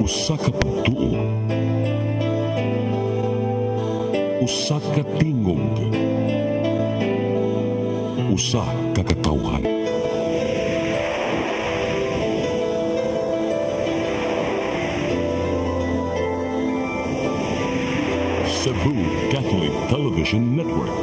Usa ka pagtuo, usa ka tingog, usa ka katawhan. Cebu Catholic Television Network.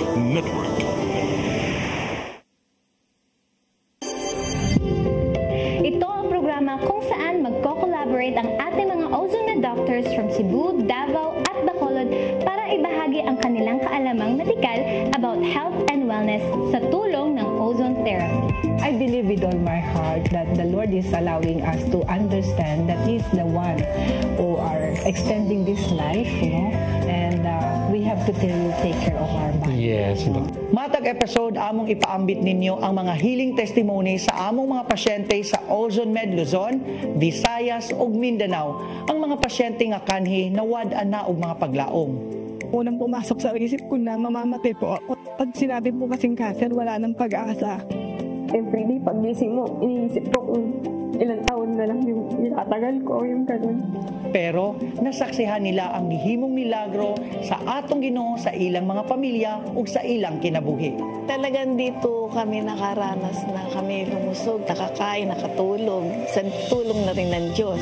Ito ang programa kung saan magko-collaborate ang ating mga Ozone Med doctors from Cebu, Davao at Bacolod para ibahagi ang kanilang kaalamang medikal about health and wellness sa tulong ng ozone therapy. I believe with all my heart that the Lord is allowing us to understand that He's the one who are extending this life, and we have to take care of our body. Yes. Matag episode among ipaambit ninyo ang mga healing testimony sa among mga pasyente sa Ozone Med Luzon, Visayas ug Mindanao. Ang mga pasyente nga kanhi nawad-an na og mga paglaom. Unang pumasok sa isip ko na mamamatay po ako. Pag sinabi po kasing cancer, wala nang pag-asa. Every day, pag-gising mo, iniisip ko kung ilang taon na lang yung itatagal ko, yung ganun. Pero nasaksihan nila ang gihimong milagro sa atong Ginoo sa ilang mga pamilya ug sa ilang kinabuhi. Talagang dito kami nakaranas na kami lumusog, nakakain, nakatulog, sa tulong na rin ng Diyos.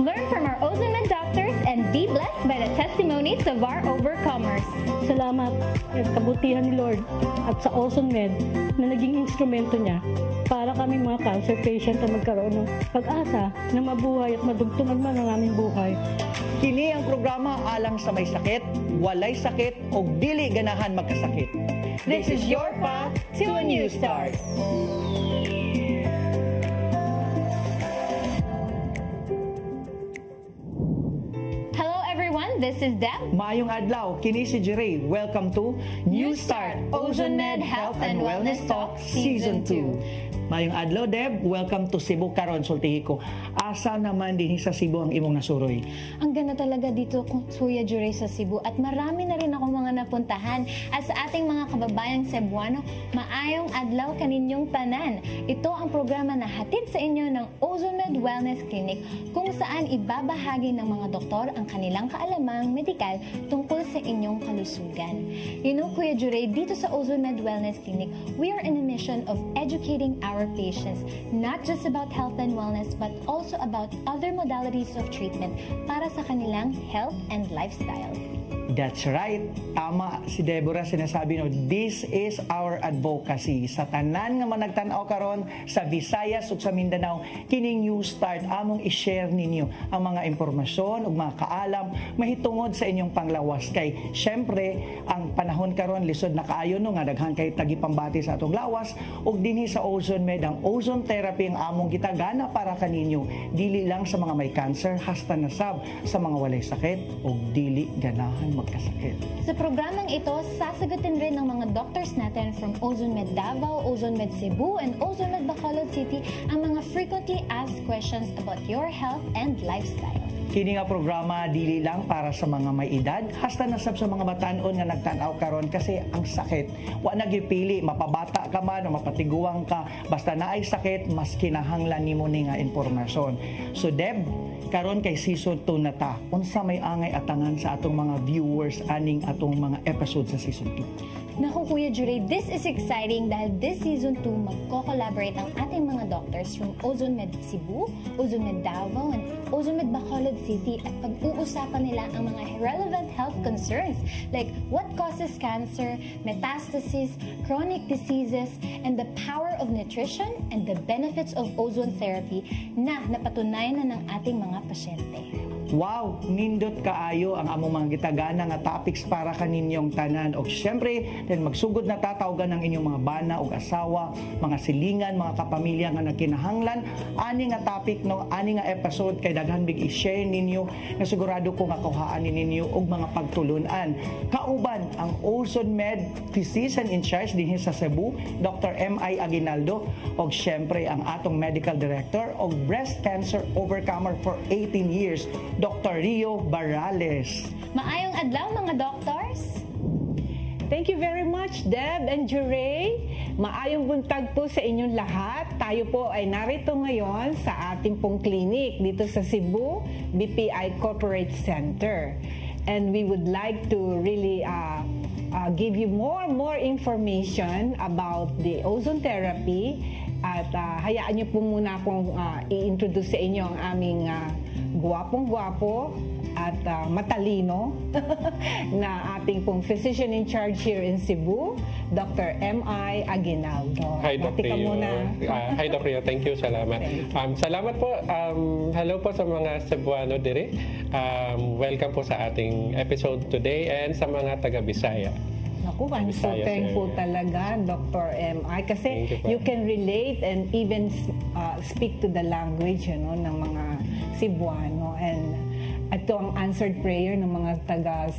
Learn from our Ozone Med doctors and be blessed by the testimonies of our overcomers. Salamat sa kabutihan ni Lord at sa Ozone Med na naging instrumento niya para kami mga cancer patient na magkaroon ng pag-asa na mabuhay at madugtungan man ang aming buhay. Kini ang programa alang sa may sakit, walay sakit o dili ganahan magkasakit. This is your path to a new start. This is Deb. Maayong adlaw, kini si Jeray. Welcome to New Start, Ozone Med Health and Wellness Talk Season 2. Maayong adlaw, Deb. Welcome to Cebu karon, sultihi ko. Asa naman din sa Cebu ang imong nasuroy? Ang ganda talaga dito, Kuya Jeray, sa Cebu. At marami na rin ako mga napuntahan. At sa ating mga kababayang Cebuano, maayong adlaw kaninyong tanan. Ito ang programa na hatid sa inyo ng Ozone Med Wellness Clinic kung saan ibabahagi ng mga doktor ang kanilang kaalamang medikal tungkol sa inyong kalusugan. You know, Kuya Jeray, dito sa Ozone Med Wellness Clinic, we are in a mission of educating our patients, not just about health and wellness, but also about other modalities of treatment para sa kanilang health and lifestyle. That's right. Tama si Deborah sinasabi no, this is our advocacy. Sa tanan nga managtanaw karon sa Visayas ug sa Mindanao, kining New Start among i-share ninyo ang mga impormasyon ug mga kaalam mahitungod sa inyong panglawas. Kay syempre ang panahon karon lisod na kaayo no nga daghan kay tagipambati sa atong lawas ug dinhi sa Ozone Med ang ozone therapy ang among gitagana para kaninyo. Dili lang sa mga may cancer, hasta na sab sa mga walay sakit ug dili ganahan magkasakit. Sa programang ito, sasagutin rin ng mga doctors natin from Ozone Med Davao, Ozone Med Cebu, and Ozone Med Bacolod City ang mga frequently asked questions about your health and lifestyle. Kini nga programa dili lang para sa mga may edad, hasta na sab sa mga batan-on nga nagtan-aw karon kasi ang sakit wa nagipili, mapabata ka man o mapatiguang ka, basta naay sakit mas kinahanglan nimo ni nga impormasyon. So Deb, karon kay season 2 na ta, unsa may angay atangan sa atong mga viewers aning atong mga episode sa season 2? Naku Kuya Jeray, this is exciting dahil this season 2 magko-collaborate ang ating mga doctors from Ozone Med Cebu, Ozone Med Davao, and Ozone Med Bacolod City at pag-uusapan nila ang mga relevant health concerns like what causes cancer, metastasis, chronic diseases, and the power of nutrition and the benefits of ozone therapy na napatunayan na ng ating mga pasyente. Wow, nindot kaayo ang among mga gitagana nga topics para kaninyong tanan. O syempre, then magsugod na tatawgan ng inyong mga bana o asawa, mga silingan, mga kapamilya nga nagkinahanglan. Ani nga topic, no, ani nga episode kay daghan big i-share ninyo na sigurado ko nga kuhaan ninyo og mga pagtulunan. Kauban ang Ozone Med Physician in Charge dinhi sa Cebu, Dr. M.I. Aguinaldo, og syempre ang atong Medical Director og Breast Cancer Overcomer for 18 years, Dr. Rio Barales. Maayong adlaw mga doctors! Thank you very much, Deb and Juray. Maayong buntag po sa inyong lahat. Tayo po ay narito ngayon sa ating pong clinic dito sa Cebu BPI Corporate Center. And we would like to really give you more information about the ozone therapy. At hayaan niyo po muna akong i-introduce sa inyo ang aming gwapong-gwapo at matalino na ating pong physician in charge here in Cebu, Dr. M.I. Aguinaldo. Hi, Dr. Rio. Hi, Dr. Rio. Thank you. Salamat. Salamat po. Hello po sa mga Cebuano dire. Welcome po sa ating episode today and sa mga taga-Bisaya. Naku, I'm so thankful talaga, Dr. M.I. Kasi you can relate and even speak to the language, ng mga Cebuano. And ito ang answered prayer ng mga taga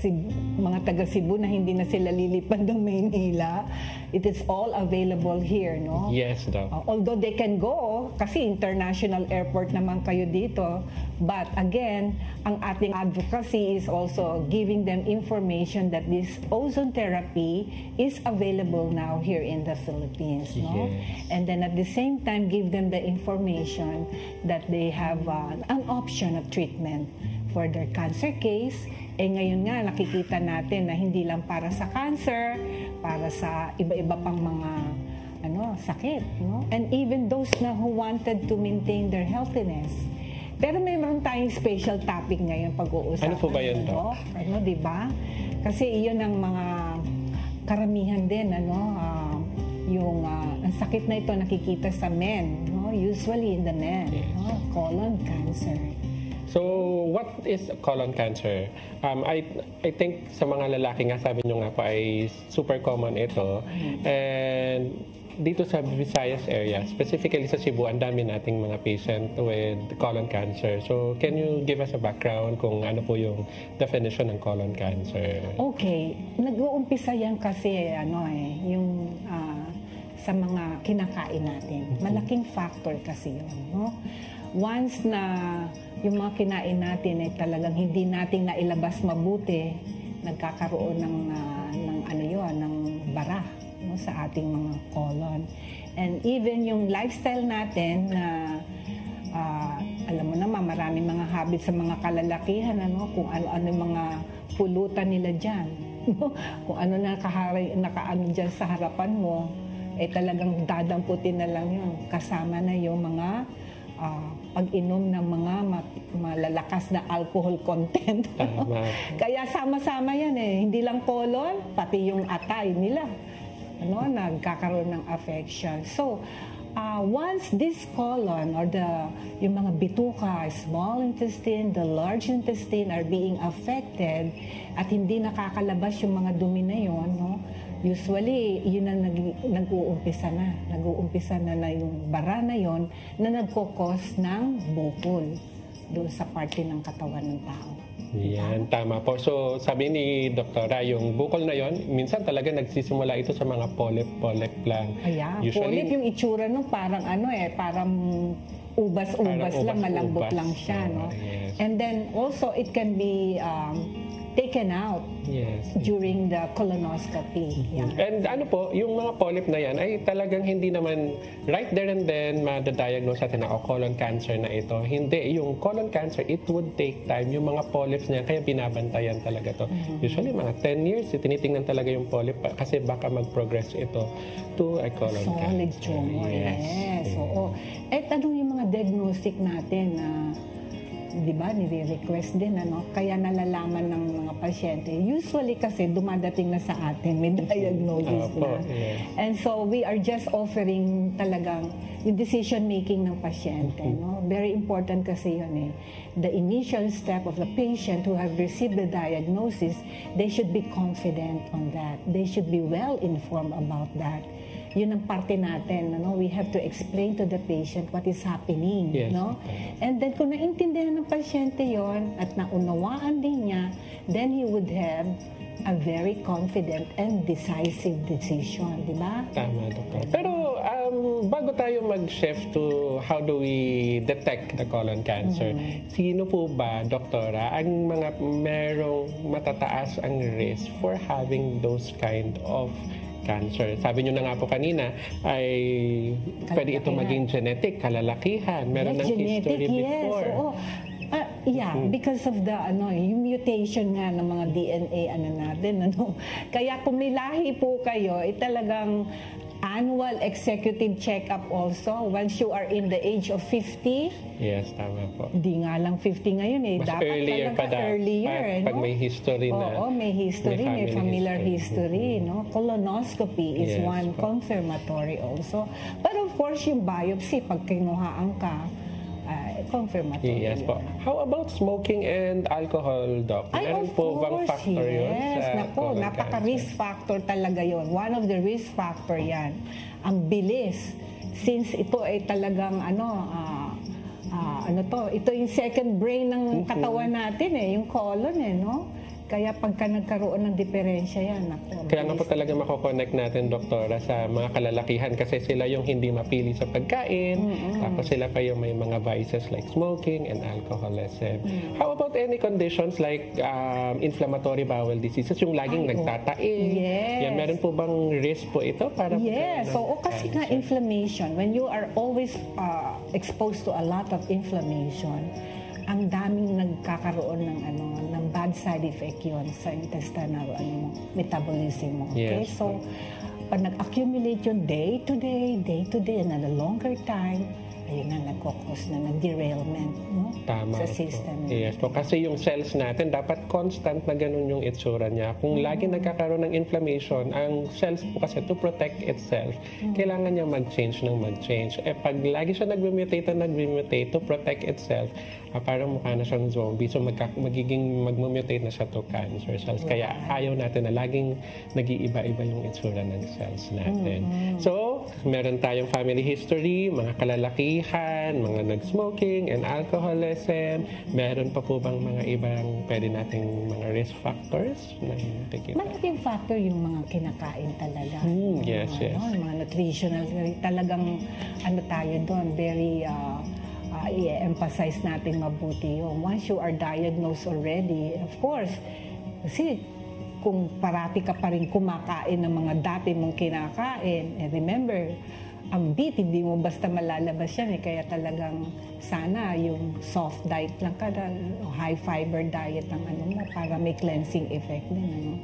Cebu na hindi na sila lilipad ng Maynila. It is all available here, no? Yes, Doc. Although they can go, kasi international airport naman kayo dito. But again, ang ating advocacy is also giving them information that this ozone therapy is available now here in the Philippines, no? Yes. And then at the same time, give them the information that they have an option of treatment for their cancer case. Ngayon nga, nakikita natin na hindi lang para sa cancer, para sa iba-iba pang mga sakit. No? And even those na who wanted to maintain their healthiness. Pero mayroon tayong special topic ngayon pag-uusapan. Ano po ba yun, Doc? Di ba? Kasi iyon ang mga karamihan din, yung ang sakit na ito nakikita sa men, usually in the men, colon cancer. So, what is colon cancer? I think sa mga lalaki nga, sabi nyo nga po, ay super common ito. And dito sa Visayas area, specifically sa Cebu, ang dami nating mga patient with colon cancer. So, can you give us a background kung ano po yung definition ng colon cancer? Okay. Nag-uumpisa yan kasi, yung sa mga kinakain natin. Malaking factor kasi yun, no? Once na yung mga kinain natin ay talagang hindi nating nailabas mabuti, nagkakaroon ng bara, sa ating mga colon. And even yung lifestyle natin na alam mo naman, maraming mga habits sa mga kalalakihan, kung ano mga pulutan nila dyan. Kung ano nakaano dyan sa harapan mo, talagang dadamputin na lang yun. Kasama na yung mga pag-inom ng mga malalakas na alcohol content. Kaya sama-sama yan Hindi lang colon, pati yung atay nila. Nagkakaroon ng affection. So, once this colon or yung mga bituka, small intestine, the large intestine are being affected at hindi nakakalabas yung mga dumi na yun, usually, yun ang nag-uumpisa na. Nag-uumpisa na yung bara na yun na nagkukos ng bukol doon sa parte ng katawan ng tao. Yan, tama po. So, sabi ni Doktora, yung bukol na yon, minsan talaga nagsisimula ito sa mga polyp lang. Ayan, usually, polyp yung itsura parang parang ubas-ubas lang, malambot lang siya, Yes. And then also, it can be taken out during the colonoscopy. Yeah. And yung mga polyp na yan ay talagang hindi naman right there and then madadiagnose natin na colon cancer na ito. Hindi. Yung colon cancer, it would take time. Yung mga polyps niya, kaya binabantayan talaga to. Usually, mga 10 years, tinitingnan talaga yung polyp kasi baka mag-progress ito to a colon cancer. Solid tumor. Yes. Oo. Anong yung mga diagnostic natin na di ba, nire-request din, kaya nalalaman ng mga pasyente. Usually kasi dumadating na sa atin, may diagnosis na. And so we are just offering talagang yung decision-making ng pasyente. Very important kasi yun The initial step of the patient who have received the diagnosis, they should be confident on that. They should be well-informed about that. Yun ang parte natin, we have to explain to the patient what is happening, And then kung naintindihan ng pasyente yon at naunawaan din niya, then he would have a very confident and decisive decision, di ba? Tama, Doktor. Pero bago tayo mag-shift to how do we detect the colon cancer, sino po ba, doktora, ang mga merong matataas ang risk for having those kind of cancer? Sabi nyo na nga po kanina, ay pwede ito maging genetic, kalalakihan, meron ng history before. Oo. Because of the yung mutation nga ng mga DNA natin, Kaya kung may lahi po kayo, talagang annual executive check-up also once you are in the age of 50. Yes, tama po. Di nga lang 50 ngayon Mas dapat earlier pa earlier, pag may history na. Oo, may history, may familiar history, Colonoscopy is one confirmatory also. But of course, yung biopsy, pag kinuhaan ka, confirmatory. Yes po. How about smoking and alcohol, Doc? Meron po bang factor yun? Yes, napaka-risk factor talaga yun. One of the risk factor yan. Ang bilis. Since ito ay talagang ito yung second brain ng katawan natin yung colon Kaya pagka nagkaroon ng diferensya yan, Kaya nga po talaga mako-connect natin, doktora, sa mga kalalakihan kasi sila yung hindi mapili sa pagkain, tapos sila pa yung may mga vices like smoking and alcoholism. How about any conditions like inflammatory bowel diseases, yung laging nagtatain? Yes. Yan, meron po bang risk po ito? Para yes. So, kasi nga inflammation, when you are always exposed to a lot of inflammation, ang daming nagkakaroon ng bad side effect yun sa intestinal metabolism mo. Okay? Yes. So, pag nag-accumulate yun day to day, and at a longer time, ayun na, nagkukos na derailment sa system. Yes po. Kasi yung cells natin, dapat constant na ganun yung itsura niya. Kung lagi nagkakaroon ng inflammation, ang cells po kasi to protect itself, kailangan niya mag-change. Pag lagi siya nag-mutate to protect itself, parang mukha na siyang zombie. So mag-mutate na siya to cancer cells. Kaya ayaw natin na laging nag-iiba-iba yung itsura ng cells natin. So, meron tayong family history, mga kalalakihan, mga nag-smoking and alcoholism. Meron pa po bang mga ibang pwede nating mga risk factors? Malaking factor yung mga kinakain talaga. Yes. Mga nutritional. Talagang tayo doon, very i-emphasize natin mabuti yun. Once you are diagnosed already, of course, kasi kung parati ka pa rin kumakain ng mga dati mong kinakain, remember, ang beet, hindi mo basta malalabas yan kaya talagang sana yung soft diet lang ka, high fiber diet ang para may cleansing effect din.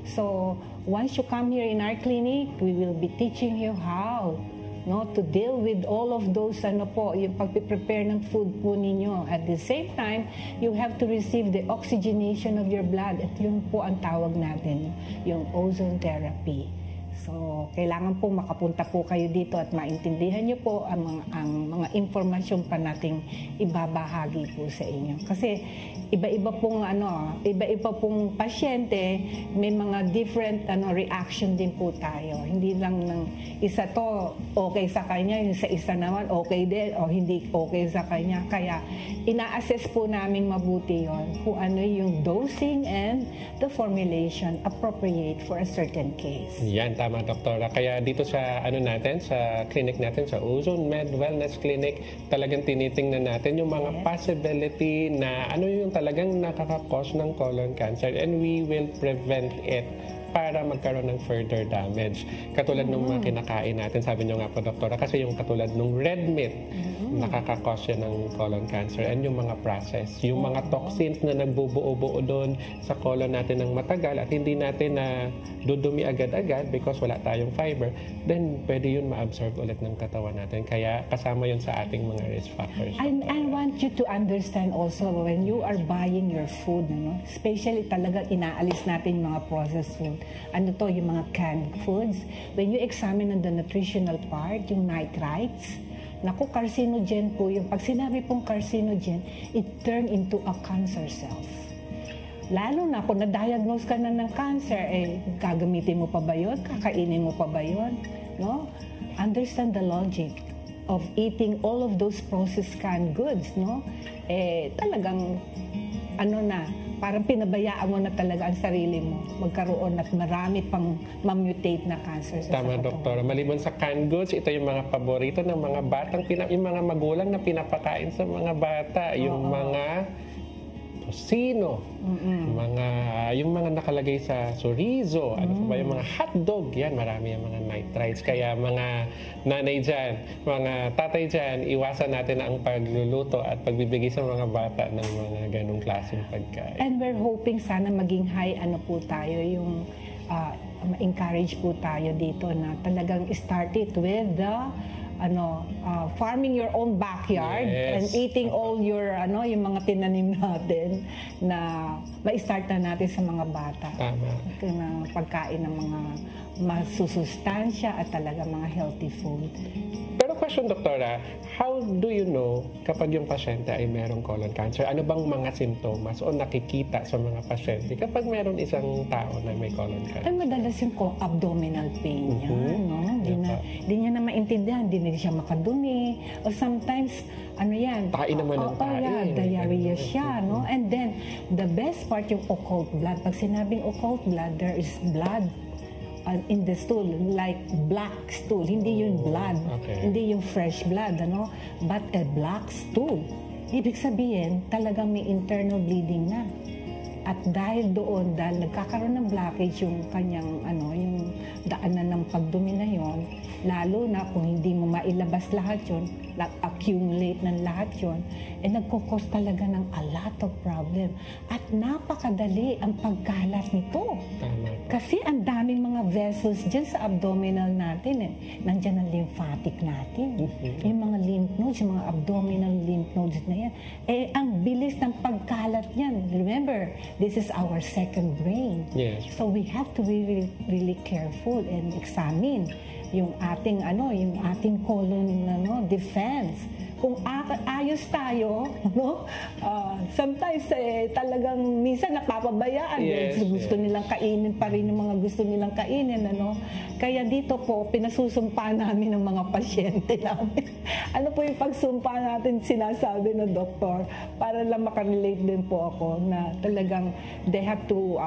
So, once you come here in our clinic, we will be teaching you how to deal with all of those yung pag-prepare ng food po ninyo. At the same time, you have to receive the oxygenation of your blood. At yun po ang tawag natin, yung ozone therapy. So, kailangan po makapunta po kayo dito at maintindihan nyo po ang mga informasyon pa nating ibabahagi po sa inyo. Kasi iba-iba pong pasyente, may mga different reaction din po tayo. Hindi lang ng isa to okay sa kanya, yung sa isa naman okay din o hindi okay sa kanya. Kaya ina-assess po namin mabuti yon kung ano yung dosing and the formulation appropriate for a certain case. Yan, tama, doktora. Kaya dito sa sa clinic natin, sa Ozone Med Wellness Clinic, talagang tinitingnan natin yung mga possibility na yung talagang nakaka-cause ng colon cancer, and we will prevent it para magkaroon ng further damage. Katulad ng mga kinakain natin, sabi nyo nga po, doktora, kasi yung katulad ng red meat, nakaka-cause yan ng colon cancer, and yung mga process, yung mga toxins na nagbubuo-buo doon sa colon natin ng matagal at hindi natin na dudumi agad-agad because wala tayong fiber, then pwede yun ma-absorb ulit ng katawan natin. Kaya kasama yun sa ating mga risk factors. I want you to understand also when you are buying your food, especially talaga inaalis natin yung mga processed food. Yung mga canned foods. When you examine on the nutritional part, yung nitrites, carcinogen po yung, pag sinabi pong carcinogen, it turn into a cancer cells. Lalo na kung na-diagnose ka na ng cancer, gagamitin mo pa ba yun? Kakainin mo pa ba yun? Understand the logic of eating all of those processed canned goods, talagang parang pinabayaan mo na talaga ang sarili mo magkaroon at marami pang ma-mutate na cancer sa Tama, Doktora. Maliban sa canned goods, ito yung mga paborito ng mga batang, yung mga magulang na pinapakain sa mga bata. Yung mga tosino, yung mga nakalagay sa chorizo, ano pa ba, yung mga hotdog, yan, marami yung mga nitrites. Kaya mga nanay dyan, mga tatay dyan, iwasan natin ang pagluluto at pagbibigay sa mga bata ng mga ganong klaseng pagkain. And we're hoping sana maging high po tayo, yung ma-encourage po tayo dito na talagang start it with the farming your own backyard and eating all your yung mga tinanim natin na ma-start na natin sa mga bata. Tama. Ng pagkain ng mga masusustansya at talaga mga healthy food. Pero question, Doktora, how do you know kapag yung pasyente ay merong colon cancer? Ano bang mga simptomas o nakikita sa mga pasyente kapag meron isang tao na may colon cancer? Ay, madalas yung abdominal pain niya, no? Di niya na maintindihan, di na siya makadumi. O sometimes, Tain naman ng tain. Diarrhea siya, no? And then, the best part yung occult blood. Pag sinabing occult blood, there is blood in the stool, like black stool. Hindi yung blood, hindi yung fresh blood, but a black stool. Ibig sabihin, talagang may internal bleeding na. At dahil doon, dahil nagkakaroon ng blockage yung kanyang, yung daanan ng pagdumi na yon, lalo na kung hindi mo mailabas lahat yon, accumulate ng lahat yon, nagkukos talaga ng a lot of problem. At napakadali ang pagkalat nito. Kasi ang daming mga vessels dyan sa abdominal natin. Nandyan ang lymphatic natin. Yung mga lymph nodes, yung mga abdominal lymph nodes na yan. Ang bilis ng pagkalat yan. Remember, this is our second brain. Yes. So we have to be really careful and examine yung ating colon defense. Kung ayos tayo, sometimes talagang minsan napapabayaan. Gusto nilang kainin pa rin yung mga gusto nilang kainin. Kaya dito po, pinasusumpa namin ng mga pasyente namin. Ano po yung pagsumpa natin sinasabi ng doktor? Para lang makarelate din po ako na talagang they have to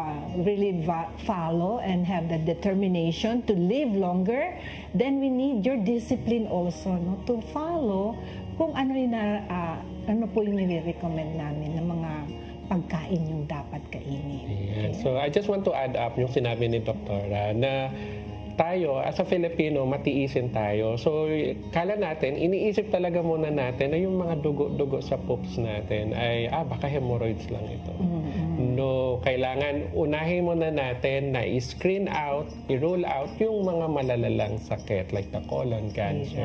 really follow and have the determination to live longer. Then we need your discipline also to follow kung ano po yung nire-recommend namin ng mga pagkain yung dapat kainin. Yeah. So I just want to add up yung sinabi ni Doktora na tayo, as a Filipino, matiisin tayo. So, kala natin, iniisip talaga muna natin na yung mga dugo-dugo sa poops natin ay, baka hemorrhoids lang ito. No, kailangan unahin muna natin na i-screen out, i-rule out yung mga malalalang sakit like the colon cancer.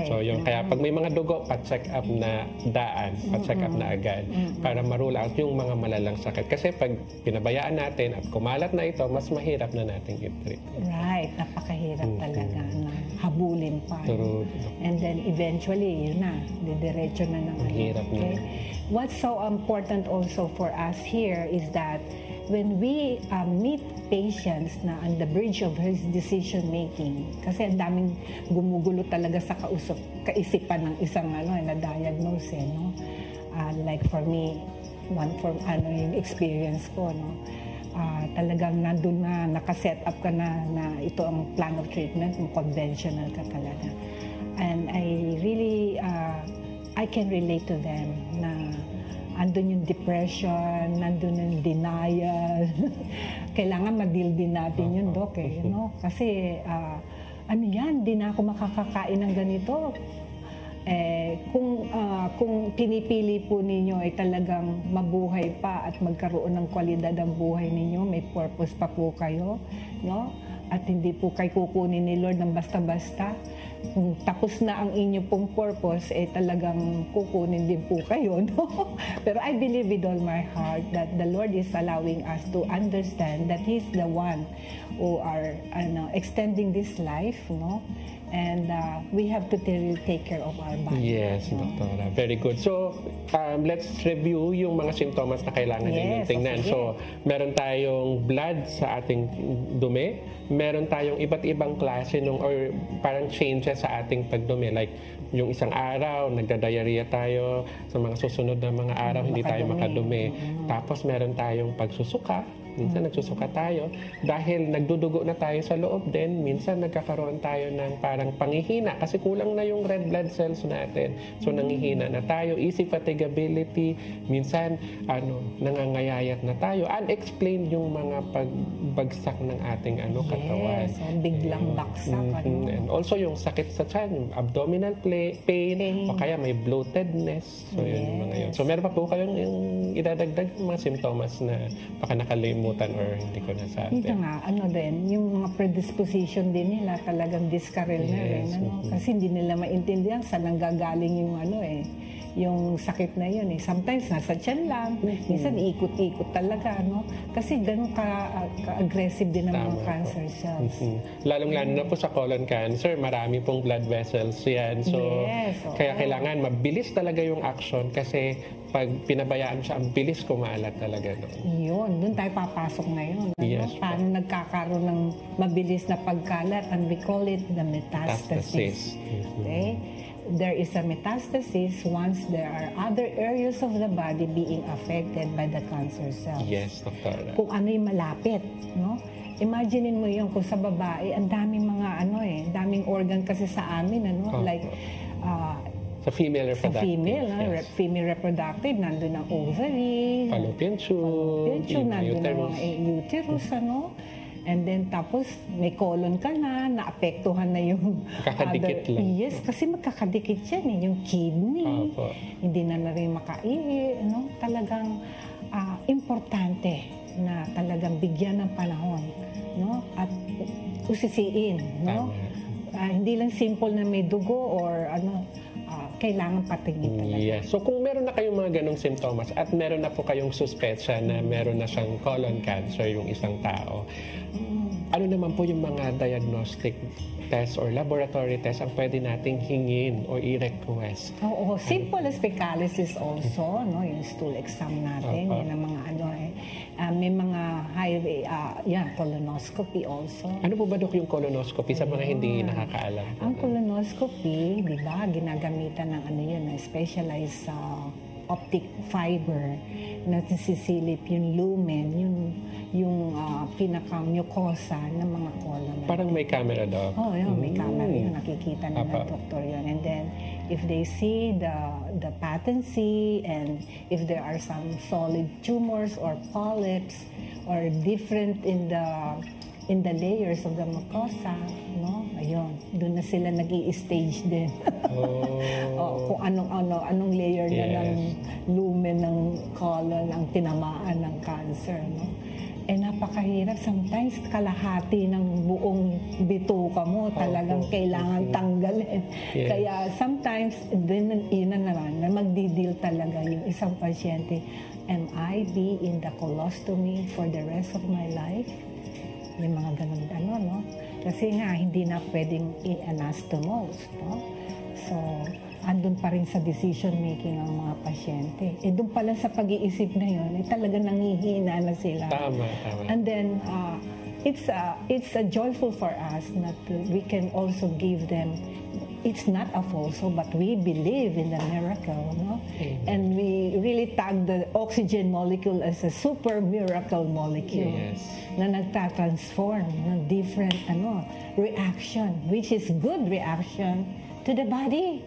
So, yung kaya pag may mga dugo, pa-check up na daan, pa-check up na agad para ma-rule out yung mga malalang sakit. Kasi pag pinabayaan natin at kumalat na ito, mas mahirap na natin i-treat. Right. Napakahirap talaga na habulin pa. And then eventually, yun na, didiretso na naman. Hirap na. What's so important also for us here is that when we meet patients na on the bridge of his decision making, kasi ang daming gumugulo talaga sa kaisipan ng isang na-diagnose, like for me, yung experience ko, talagang nandun na, nakaset up ka na ito ang plan of treatment, conventional ka talaga. And I really, I can relate to them na andun yung depression, nandun yung denial. Kailangan ma-deal din natin yun, Doc, Kasi, di na ako makakakain ng ganito. Kung pinipili po ninyo ay talagang mabuhay pa at magkaroon ng kwalidad ang buhay ninyo, may purpose pa po kayo, at hindi po kayo kukunin ni Lord ng basta-basta. Kung tapos na ang inyo pong purpose, talagang kukunin din po kayo, Pero I believe with all my heart that the Lord is allowing us to understand that He's the one who are extending this life, And we have to take care of our body. Yes, Doktora. Very good. So, let's review yung mga simptomas na kailangan ninyong tingnan. Okay. So, meron tayong blood sa ating dumi. Meron tayong iba't ibang klase or parang changes sa ating pagdumi. Like, yung isang araw, nagda-diarrhea tayo. Sa mga susunod na mga araw, hindi tayo makadumi. Tapos, meron tayong pagsusuka. Minsan nagsusuka tayo dahil nagdudugo na tayo sa loob din. Minsan nagkakaroon tayo ng parang panghihina kasi kulang na yung red blood cells natin. So nanghihina na tayo. Easy fatigability. Minsan nangangayayat na tayo. Unexplained yung mga pagbagsak ng ating katawan. Yes, biglang baksak. And also yung sakit sa tiyan, yung abdominal pain, o kaya may bloatedness. So yun yung mga yun. So meron pa po kayong idadagdag mga simptomas na baka nakalimutan or hindi ko nasabi. Ito nga, din, yung mga predisposition din nila talagang discarrel na rin. Kasi hindi nila maintindihan saan nanggagaling yung yung sakit na yun. Sometimes nasa tiyan lang, minsan ikot-ikot talaga. Kasi ganun ka-aggressive din ang mga cancer cells. Lalong-lalo na po sa colon cancer, marami pong blood vessels yan. So, kaya kailangan mabilis talaga yung action kasi pag pinabayaan siya, ang bilis kumalat talaga. Yun, doon tayo papasok ngayon. Yes, paano nagkakaroon ng mabilis na pagkalat, and we call it the metastasis. Okay? There is a metastasis once there are other areas of the body being affected by the cancer cells. Yes, Doktora. Kung ano yung malapit, Imaginein mo yun kung sa babae, ang daming mga daming organ kasi sa amin, like sa female reproductive. Female reproductive, nandun ang ovary, fallopian tube, nandun ang uterus, And then tapos may colon ka na, naapektuhan na yung kakadikit lang. Yes, kasi magkakadikit yan yung kidney. Hindi na rin makaihi, Talagang importante na talagang bigyan ng panahon, At usisiin, hindi lang simple na may dugo or kailangan patingin talaga. Yes. So kung meron na kayong mga ganong simptomas at meron na po kayong suspetsya na meron na siyang colon cancer yung isang tao, ano naman po yung mga diagnostic test or laboratory test ang pwede nating hingin o i-request? Oo, simple as fecalysis also, yung stool exam natin, yan ang mga may mga colonoscopy also. Ano po ba, Dok, yung colonoscopy sa mga hindi nakakaalam? Ang colonoscopy, di ba, ginagamitan ng specialized optic fiber na nasisilip yung lumen, yung pinaka-mucosa ng mga colon. Parang may camera, Doc? May camera yun. Nakikita na ng doktor yun. And then, if they see the patency and if there are some solid tumors or polyps or different in the layers of the mucosa, doon na sila nag-i-stage din. Kung anong layer na ng lumen ng colon ang tinamaan ng cancer, napakahirap. Sometimes kalahati ng buong bituka mo talagang kailangan tanggalin. Kaya sometimes ina naman na magdi-deal talaga yung isang pasyente. Am I be in the colostomy for the rest of my life? Yung mga ganun Kasi nga hindi na pwedeng i-anastomose, So andun pa rin sa decision making ang mga pasyente. Doon pala sa pag-iisip na yun, talaga nangihina na sila. Tama. And then, it's joyful for us that we can also give them, it's not a falso, but we believe in the miracle, And we really tag the oxygen molecule as a super miracle molecule na nagtatransform ng different reaction, which is good reaction to the body.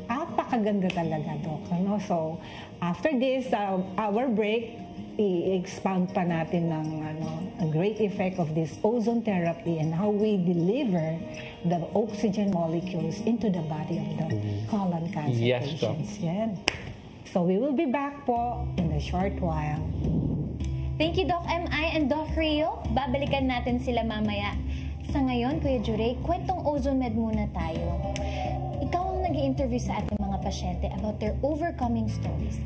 Apakaganda talaga, Doc. So, after this, our break, i-expound pa natin ng a great effect of this ozone therapy and how we deliver the oxygen molecules into the body of the colon cancer patients. Yan. So, we will be back po in a short while. Thank you, Doc M.I. and Doc Rio. Babalikan natin sila mamaya. Sa ngayon, Kuya Juray, kwentong Ozone Med muna tayo. Ikaw ang nag-i-interview sa ating mga pasyente about their overcoming stories.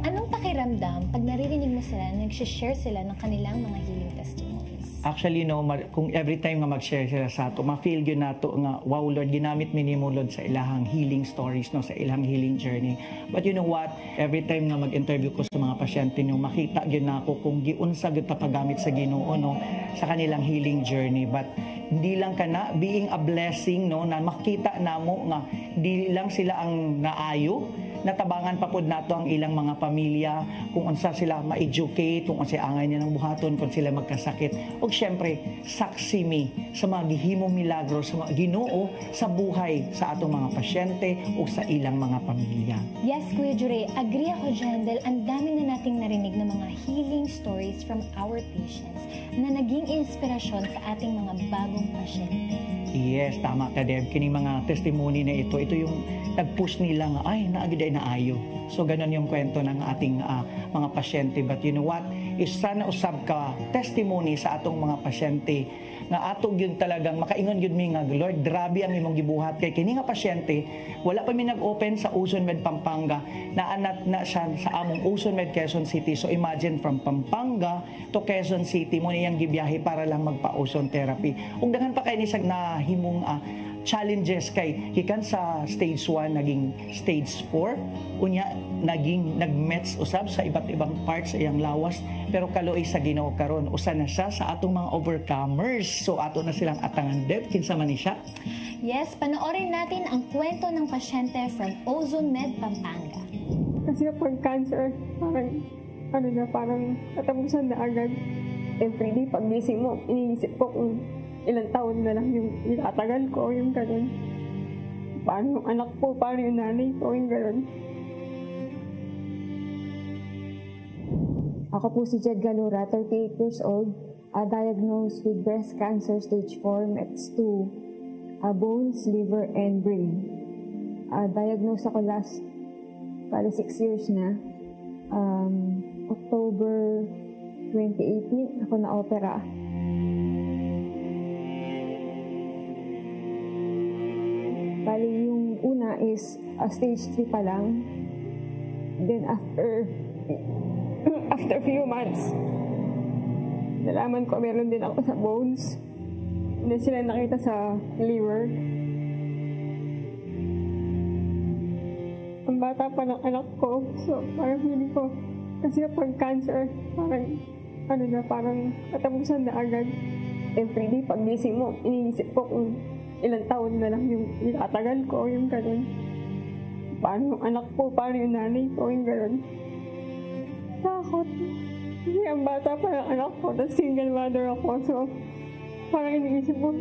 Anong pakiramdam pag naririnig mo sila, nag-share sila ng kanilang mga healing testimonies? Actually, no, kung every time nga mag-share sila sa ato, ma-feel yun nato nga, wow, Lord, ginamit mi nimo, Lord, sa ilahang healing stories, no, sa ilahang healing journey. But you know what? Every time nga mag-interview ko sa mga pasyente nyo, makita yun na ako kung giunsa yun papagamit sa Ginoo, no, sa kanilang healing journey. But hindi lang ka na, being a blessing, no, na makita na mo nga, di lang sila ang naayo, natabangan pa pod nato ang ilang mga pamilya, kung unsa sila ma-educate, kung unsa angay niya ng buhaton, kung sila magkasakit. O syempre, saksi mi sa mga gihimong milagro sa mga Ginoo sa buhay sa atong mga pasyente o sa ilang mga pamilya. Yes, Kuya Jure, agree ako dyan dahil ang dami na nating narinig ng mga healing stories from our patients na naging inspirasyon sa ating mga bagong pasyente. Yes, tama ka, Deb. Kining mga testimony na ito yung nag-push nila nga, ay, naagiday na ayo. So, ganun yung kwento ng ating mga pasyente. But you know what? Isa na usab ka testimony sa atong mga pasyente nga atong yun talagang makaingon yun mi nga, Lord, grabe ang imong gibuhat kay kini nga pasyente. Wala pa mi nag-open sa Ozone Med Pampanga, naanat na siya sa among Ozone Med Quezon City. So imagine from Pampanga to Quezon City mo niyang gibiyahe para lang magpa-ozone therapy. Ug daghan pa kay ni sag nahimong challenges kay gikan sa stage 1 naging stage 4 unya naging nagmets usab sa iba't ibang parts sa iyang lawas pero kaluoy sa Ginoo karon usa na siya sa atong mga overcomers. So ato na silang atangan, Deb, kinsa man ni siya? Yes, panoorin natin ang kwento ng pasyente from Ozone Med Pampanga. Kasi pag cancer, parang katapusan na agad. Everyday pag-gising mo, iniisip ko kung ilang taon na lang yung itatagal ko, yung gano'n. Paano yung anak ko, paano yung nanay ko, yung gano'n. Ako po si Jed Galura, 38 years old, diagnosed with breast cancer stage 4, METS 2, bones, liver, and brain. Diagnosed ako last, 6 years na. October 2018, ako na-opera. Bali, yung una is stage 3 pa lang. Then after few months, nalaman ko meron din ako sa bones. Hindi sila nakita sa liver. Ang bata pa ng anak ko, so parang hindi ko, kasi pag cancer, parang katapusan na agad. Everyday pag-gising mo, iniisip ko kung ilang taon na lang yung itatagal ko, yung gano'n. Paano yung anak ko, paano yung nanay ko, yung gano'n. Takot. Kasi ang bata pa ng anak ko, tapos single mother ako, so parang iniisip mo.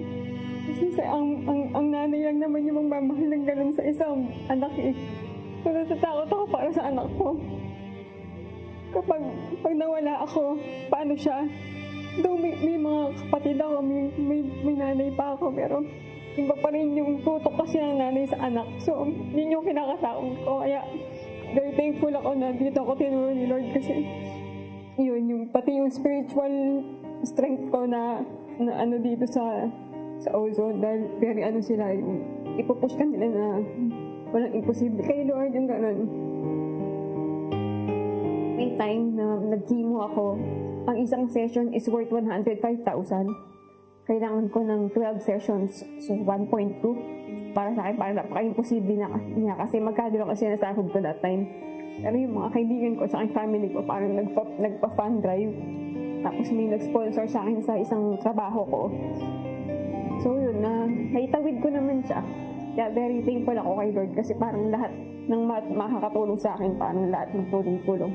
Kasi ang nanay lang naman yung magmamahal ng gano'n sa isang anak eh. So natatakot ako para sa anak ko. Kapag nawala ako, paano siya? Though may mga kapatid ako, may nanay pa ako, pero iba pa rin yung tutok kasi ng nanay sa anak. So, yun yung kinakatakot ko. Kaya, very thankful ako na dito ako tinuro ni Lord kasi yun, pati yung spiritual strength ko na dito sa Ozone. Dahil very sila, ipupush ka nila na walang imposible kay Lord, yung gano'n. May time na nag-chemo ako. Ang isang session is worth 105,000. Kailangan ko ng 12 sessions, so 1.2. Para sa akin, parang napaka-imposible niya kasi magkano lang kasi nasahod ko that time. Pero yung mga kaibigan ko sa aking family ko, parang nagpa-fund drive. Tapos may nag-sponsor sa akin sa isang trabaho ko. So yun, naitawid ko naman siya. Kaya very thankful ako kay Lord kasi parang lahat ng makakatulong sa akin, parang lahat ng tulong-tulong.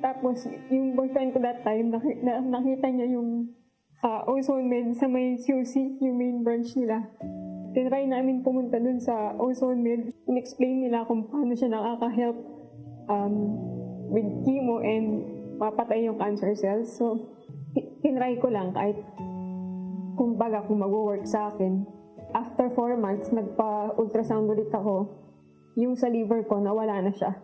Tapos, yung boyfriend ko that time, nakita niya yung Ozone Med sa may QC, yung main branch nila. Tinry namin pumunta dun sa Ozone Med. In-explain nila kung paano siya nakaka-help with chemo and mapatay yung cancer cells. So, tinry ko lang kahit kung mag-work sa akin. After 4 months, nagpa-ultrasound ulit ako. Yung sa liver ko, nawala na siya.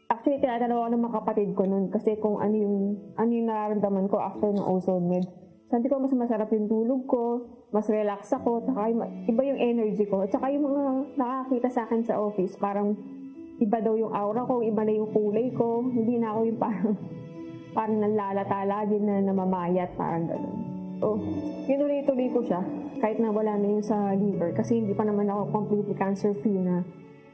Actually, tinatanong ako ng mga kapatid ko nun kasi kung ano yung nararamdaman ko after ng Ozone Med. Sabi ko, mas masarap yung tulog ko, mas relax ako, saka iba yung energy ko. At saka yung mga nakakita sa akin sa office, parang iba daw yung aura ko, iba na yung kulay ko. Hindi na ako yung parang parang nalalata lagi na namamayat, parang gano'n. So, tinuloy-tuloy ko siya kahit na wala na yun sa liver kasi hindi pa naman ako completely cancer-free na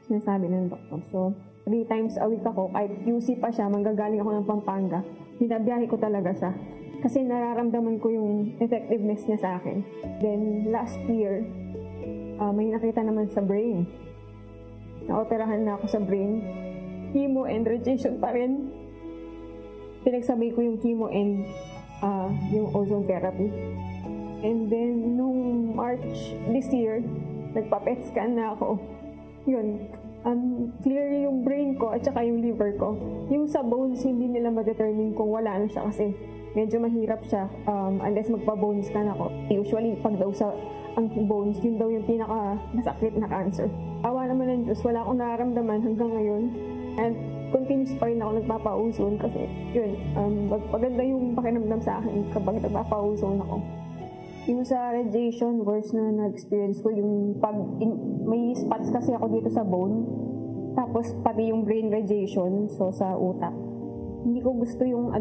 sinasabi ng doktor. So, 3 times a week ako, kahit QC pa siya, manggagaling ako ng Pampanga, binabiyahe ko talaga siya. Kasi nararamdaman ko yung effectiveness niya sa akin. Then, last year, may nakita naman sa brain. Naoperahan na ako sa brain. Chemo and radiation pa rin. Pinagsabay ko yung chemo and yung ozone therapy. And then, nung March this year, nagpa-PET scan na ako. Yun, clear yung brain ko at saka yung liver ko. Yung sa bones, hindi nila ma-determine kung wala na siya kasi medyo mahirap siya unless magpa-bone scan ako. Usually, pag daw sa ang bones, yun daw yung pinaka-masakit na cancer. Awa naman ng Diyos, wala akong nararamdaman hanggang ngayon. And continuous pa rin ako nagpapa-ozone kasi yun, maganda yung pakiramdam sa akin kapag nagpapa-ozone ako. Yung sa radiation, worse na na-experience ko yung may spots kasi ako dito sa bone, tapos pati yung brain radiation, so sa utak. Hindi ko gusto yung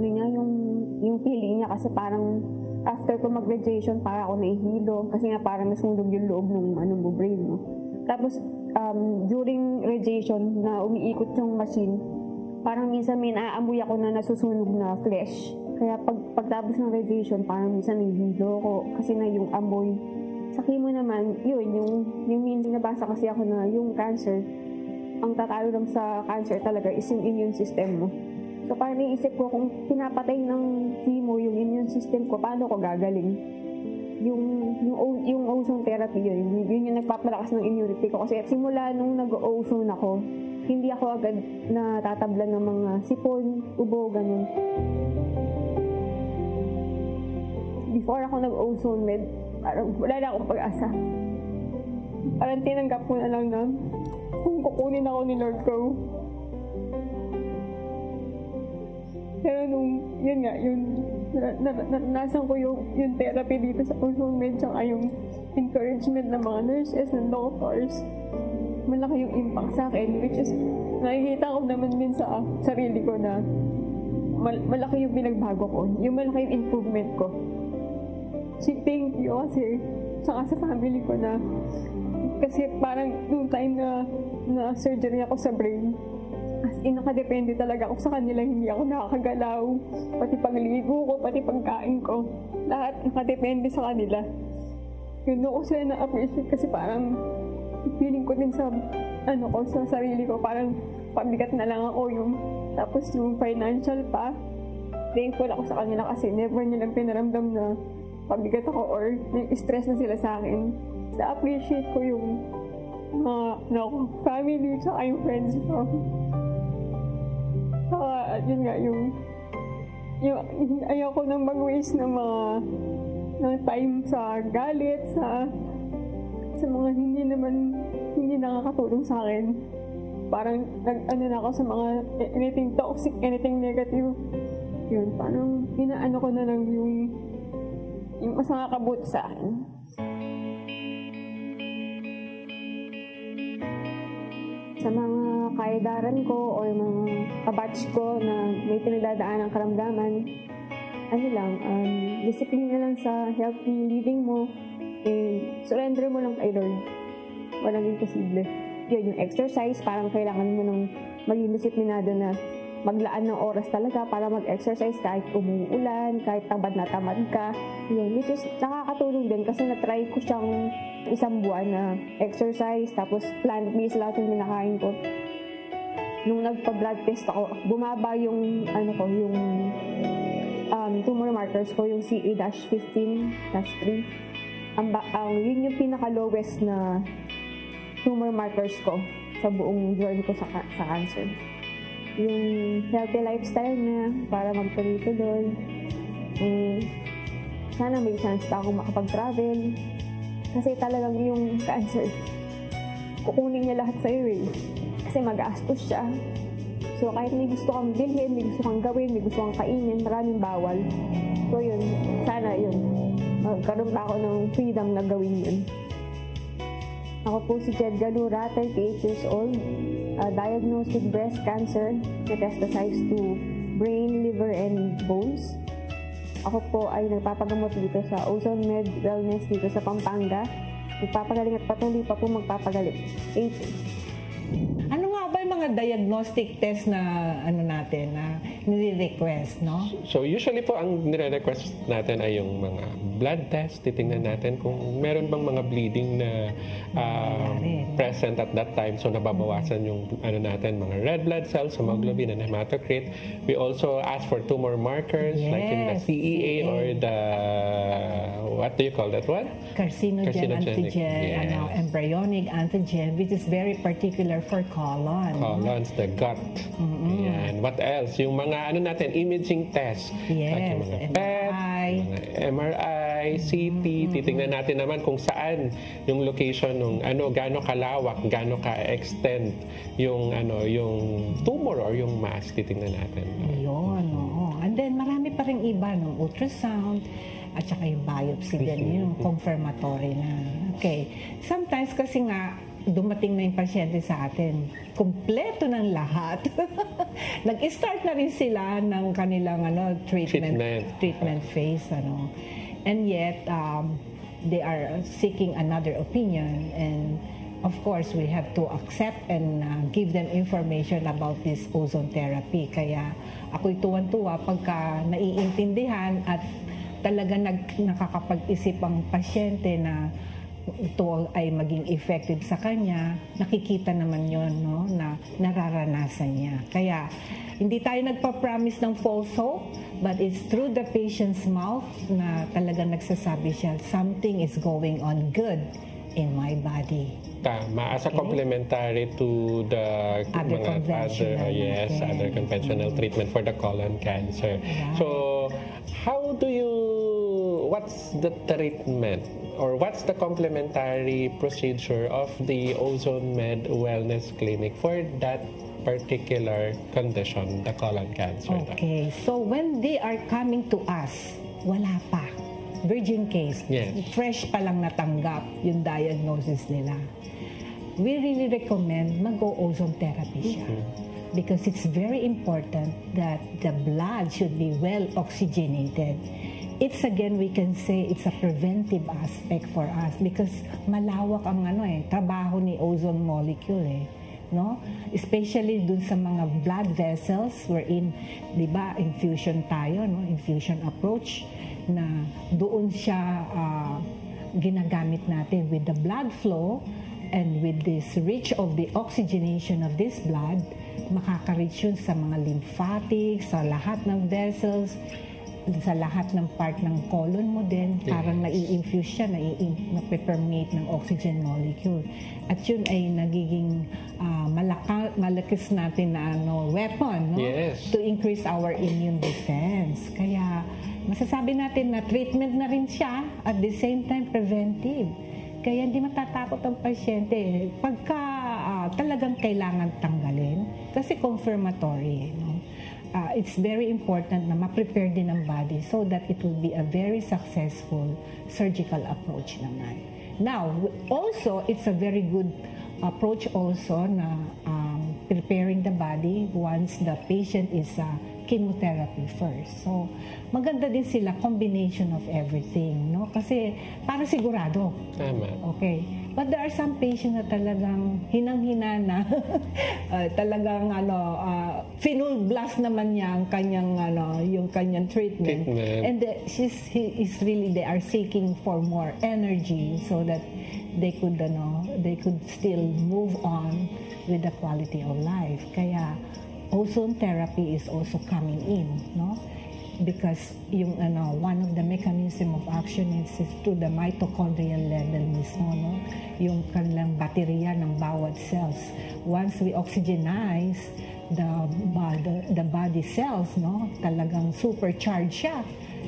yung feeling niya kasi parang after ko mag-radiation, para ako nahihilo kasi nga parang nasunog yung loob ng brain mo. Tapos during radiation na umiikot yung machine, parang minsan may naaamoy ako na nasusunog na flesh. Kaya pagtapos ng radiation, parang minsan nahihilo ko kasi na yung amoy. Sa chemo naman, yun, yung minsan nabasa kasi ako na yung cancer, ang tatalo lang sa cancer talaga is yung immune system mo. So parang naisip ko kung pinapatay ng chemo yung immune system ko, paano ko gagaling? Yung ozone therapy yun yung nagpapalakas ng immunity ko. Kasi simula nung nag-ozone ako, hindi ako agad natatablan ng mga sipon, ubo, ganun. Before ako nag-ozone med, parang wala na akong pag-asa. Parang tinanggap ko na lang na kung kukunin ako ni Lord ko. Pero yun nga, naranasan ko yung therapy dito sa ozone med, tsaka yung encouragement ng mga nurses, ng doctors. Malaki yung impact sa akin, which is, nakikita ko naman din sa sarili ko na malaki yung pinagbago ko, yung malaki yung improvement ko. Thank you kasi, tsaka sa family ko na, kasi parang nung time na surgery ako sa brain, as in, nakadepende talaga ako sa kanila, hindi ako nakakagalaw. Pati pagligo ko, pati pagkain ko. Lahat nakadepende sa kanila. Yun ko sila na-appreciate kasi parang feeling ko din sa sarili ko, parang pabigat na lang ako tapos yung financial pa, thankful ako sa kanila kasi never nilang pinaramdam na pabigat ako or stress na sila sa akin. Na-appreciate ko yung mga family tsaka yung friends ko. Yun nga, yung ayaw ko nang mag-waste ng time sa galit, sa mga hindi nakakatulong sa akin. Parang na ako sa mga anything toxic, anything negative. Yun, parang inaano ko na lang yung mas nakakabuti sa akin. Sa mga kaedaran ko or mga kabatch ko na may pinagdadaan ng karamdaman, disiplina lang sa healthy living mo, surrender mo lang kay Lord. Walang imposible. Yun, yung exercise, parang kailangan mo nang maging disiplinado na maglaan ng oras talaga para mag-exercise kahit umuulan, kahit tamad na tamad ka. Yun, which is nakakatulong din kasi na-try ko siyang 1 buwan na exercise, tapos plant-based lahat yung minakain ko. Nung nagpa-blood test ako, bumaba yung tumor markers ko, yung CA-15-3. Yun yung pinaka-lowest na tumor markers ko sa buong journey ko sa cancer. Yung healthy lifestyle niya para magtuloy-tuloy. Sana may chance pa akong makapag-travel. Kasi talagang yung cancer, kukunin niya lahat sa'yo eh. Kasi mag-astos siya. So kahit may gusto kang bilhin, may gusto kang gawin, may gusto kang kainin, maraming bawal. So yun, sana yun. Magkaroon pa ako ng freedom na gawin yun. Ako po si Jed Galura, 38 years old, diagnosed with breast cancer, metastasized to brain, liver, and bones. Ako po ay nagpapagamot dito sa Ozone Med Wellness dito sa Pampanga. Nagpapagaling at patuloy pa po magpapagaling. 8. Ano nga ba yung mga diagnostic test na natin na nire-request, no? So usually po ang nire-request natin ay yung mga blood test. Titingnan natin kung meron bang mga bleeding na present at that time. So nababawasan yung mga red blood cells, hemoglobin, and hematocrit. We also ask for tumor markers like in the CEA or the, what do you call that one? Carcinogen antigen, embryonic antigen, which is very particular for colon. Colons, the gut. Yan. What else? Yung mga imaging test. Yes. Like yung mga PET, mga MRI, CT. Titingnan natin naman kung saan yung location ng gaano kalawak, gaano ka-extend yung tumor or yung mass. Titingnan natin. Ayun, oo. And then marami pa rin iba ng ultrasound at saka yung biopsy din, yung confirmatory na. Okay. Sometimes kasi nga, dumating na yung pasyente sa atin, kumpleto ng lahat. Nag-start na rin sila ng kanilang treatment phase. And yet, they are seeking another opinion. And of course, we have to accept and give them information about this ozone therapy. Kaya ako'y tuwan-tuwa pagka naiintindihan at talaga nakakapag-isip ang pasyente na ito ay maging effective sa kanya, nakikita naman yon, no, na nararanasan niya. Kaya hindi tayo nagpa-promise ng false hope, but it's through the patient's mouth na talagang nagsasabi siya, something is going on good in my body. Tama. As a complementary to the other conventional treatment for the colon cancer. Right. So, what's the treatment or what's the complementary procedure of the Ozone Med Wellness Clinic for that particular condition, the colon cancer? Okay. So, when they are coming to us, wala pa. Virgin case. Yes. Fresh pa lang natanggap yung diagnosis nila. We really recommend mag-go ozone therapy siya. Because it's very important that the blood should be well oxygenated. It's again, we can say it's a preventive aspect for us because malawak ang trabaho ni ozone molecule no? Especially dun sa mga blood vessels wherein, di ba, infusion tayo, no? Infusion approach na doon siya ginagamit natin with the blood flow and with this reach of the oxygenation of this blood, makaka-reach yun sa mga lymphatics, sa lahat ng vessels, sa lahat ng part ng colon mo din, parang nai-infuse siya, nape-permeate ng oxygen molecule. At yun ay nagiging malakas natin na weapon, no? Yes. To increase our immune defense. Kaya masasabi natin na treatment na rin siya, at the same time preventive. Kaya hindi matatakot ang pasyente pagka talagang kailangan tanggalin, kasi confirmatory, no? It's very important na ma-prepare din ang body so that it will be a very successful surgical approach naman. Now, also, it's a very good approach also na preparing the body once the patient is chemotherapy first. So, maganda din sila, combination of everything, no? Kasi para sigurado. Tama. Okay. But there are some patients na talagang hinang-hina na talagang full blast naman niya ang kanyang yung kanyang treatment. And they are seeking for more energy so that they could still move on with the quality of life. Kaya ozone therapy is also coming in, no? Because yung one of the mechanism of action is to the mitochondrial level mismo, no? Yung kanilang baterya ng bawat cells. Once we oxygenize the body cells, no? Talagang supercharged siya.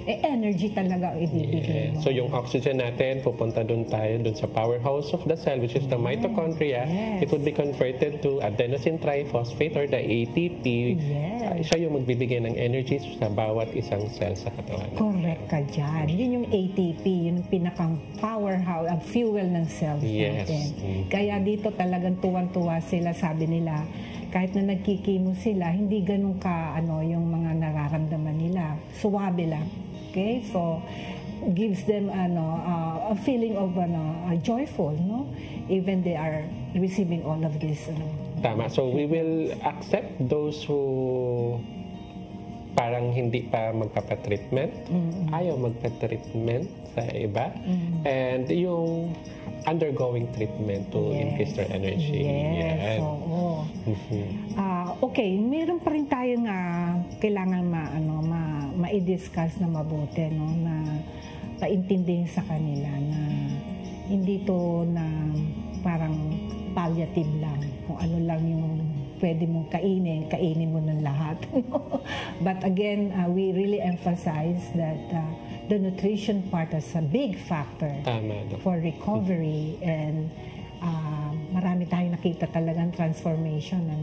Energy talaga ang ibibigay mo. So yung oxygen natin, pupunta dun sa powerhouse of the cell, which is the mitochondria. It would be converted to adenosine triphosphate or the ATP. Siya yung magbibigay ng energy sa bawat isang cell sa katawan. Correct ka dyan. Yun yung ATP, yung pinakang powerhouse, ang fuel ng cells natin. Kaya dito talagang tuwang-tuwa sila, sabi nila, kahit na nagkikimo sila, hindi ganun ka yung mga nararamdaman nila. Suwabe lang. Okay? So, gives them a feeling of joyful, no? Even they are receiving all of this. Tama. So, we will accept those who parang hindi pa magpapatreatment, ayaw magpa-treatment sa iba, and yung undergoing treatment to increase their energy. Yes, oo. Okay, meron pa rin tayong kailangan ma-discuss na mabuti, no? Na paintindihin sa kanila na hindi to na parang palliative lang, kung ano lang yung pwede mong kainin mo ng lahat. But again, we really emphasize that the nutrition part is a big factor for recovery, and marami tayong nakita talagang transformation, na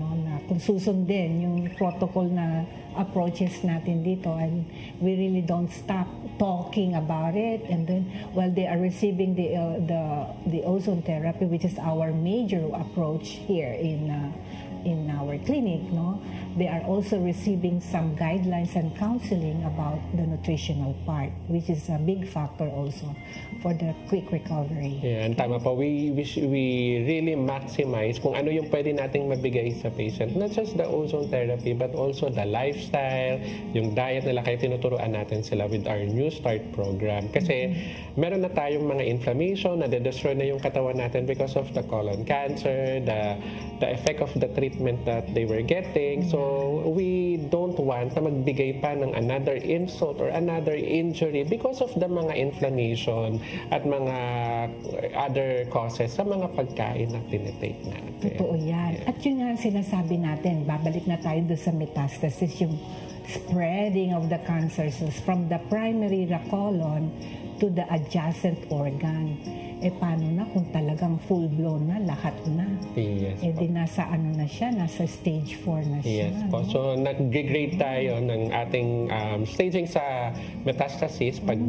kung susundin yung protocol na approaches natin dito, and we really don't stop talking about it, and then while they are receiving the ozone therapy, which is our major approach here in our clinic, no, they are also receiving some guidelines and counseling about the nutritional part, which is a big factor also for the quick recovery. Yeah, and tama po. We really maximize kung ano yung pwede nating mabigay sa patient. Not just the ozone therapy, but also the lifestyle, yung diet nila, kaya tinuturuan natin sila with our New Start program. Kasi meron na tayong mga inflammation, na-destroy na yung katawan natin because of the colon cancer, the effect of the treatment that they were getting. So, we don't want na magbigay pa ng another insult or another injury because of the mga inflammation at mga other causes sa mga pagkain na tinitake natin. Totoo yan. At yun nga sinasabi natin, babalik na tayo doon sa metastasis, yung spreading of the cancer cells from the primary colon to the adjacent organ. Paano na kung talagang full-blown na, lahat na? Yes, di nasa na siya, nasa stage 4 na siya. Yes po. So, nag-grade tayo ng ating staging sa metastasis. Pag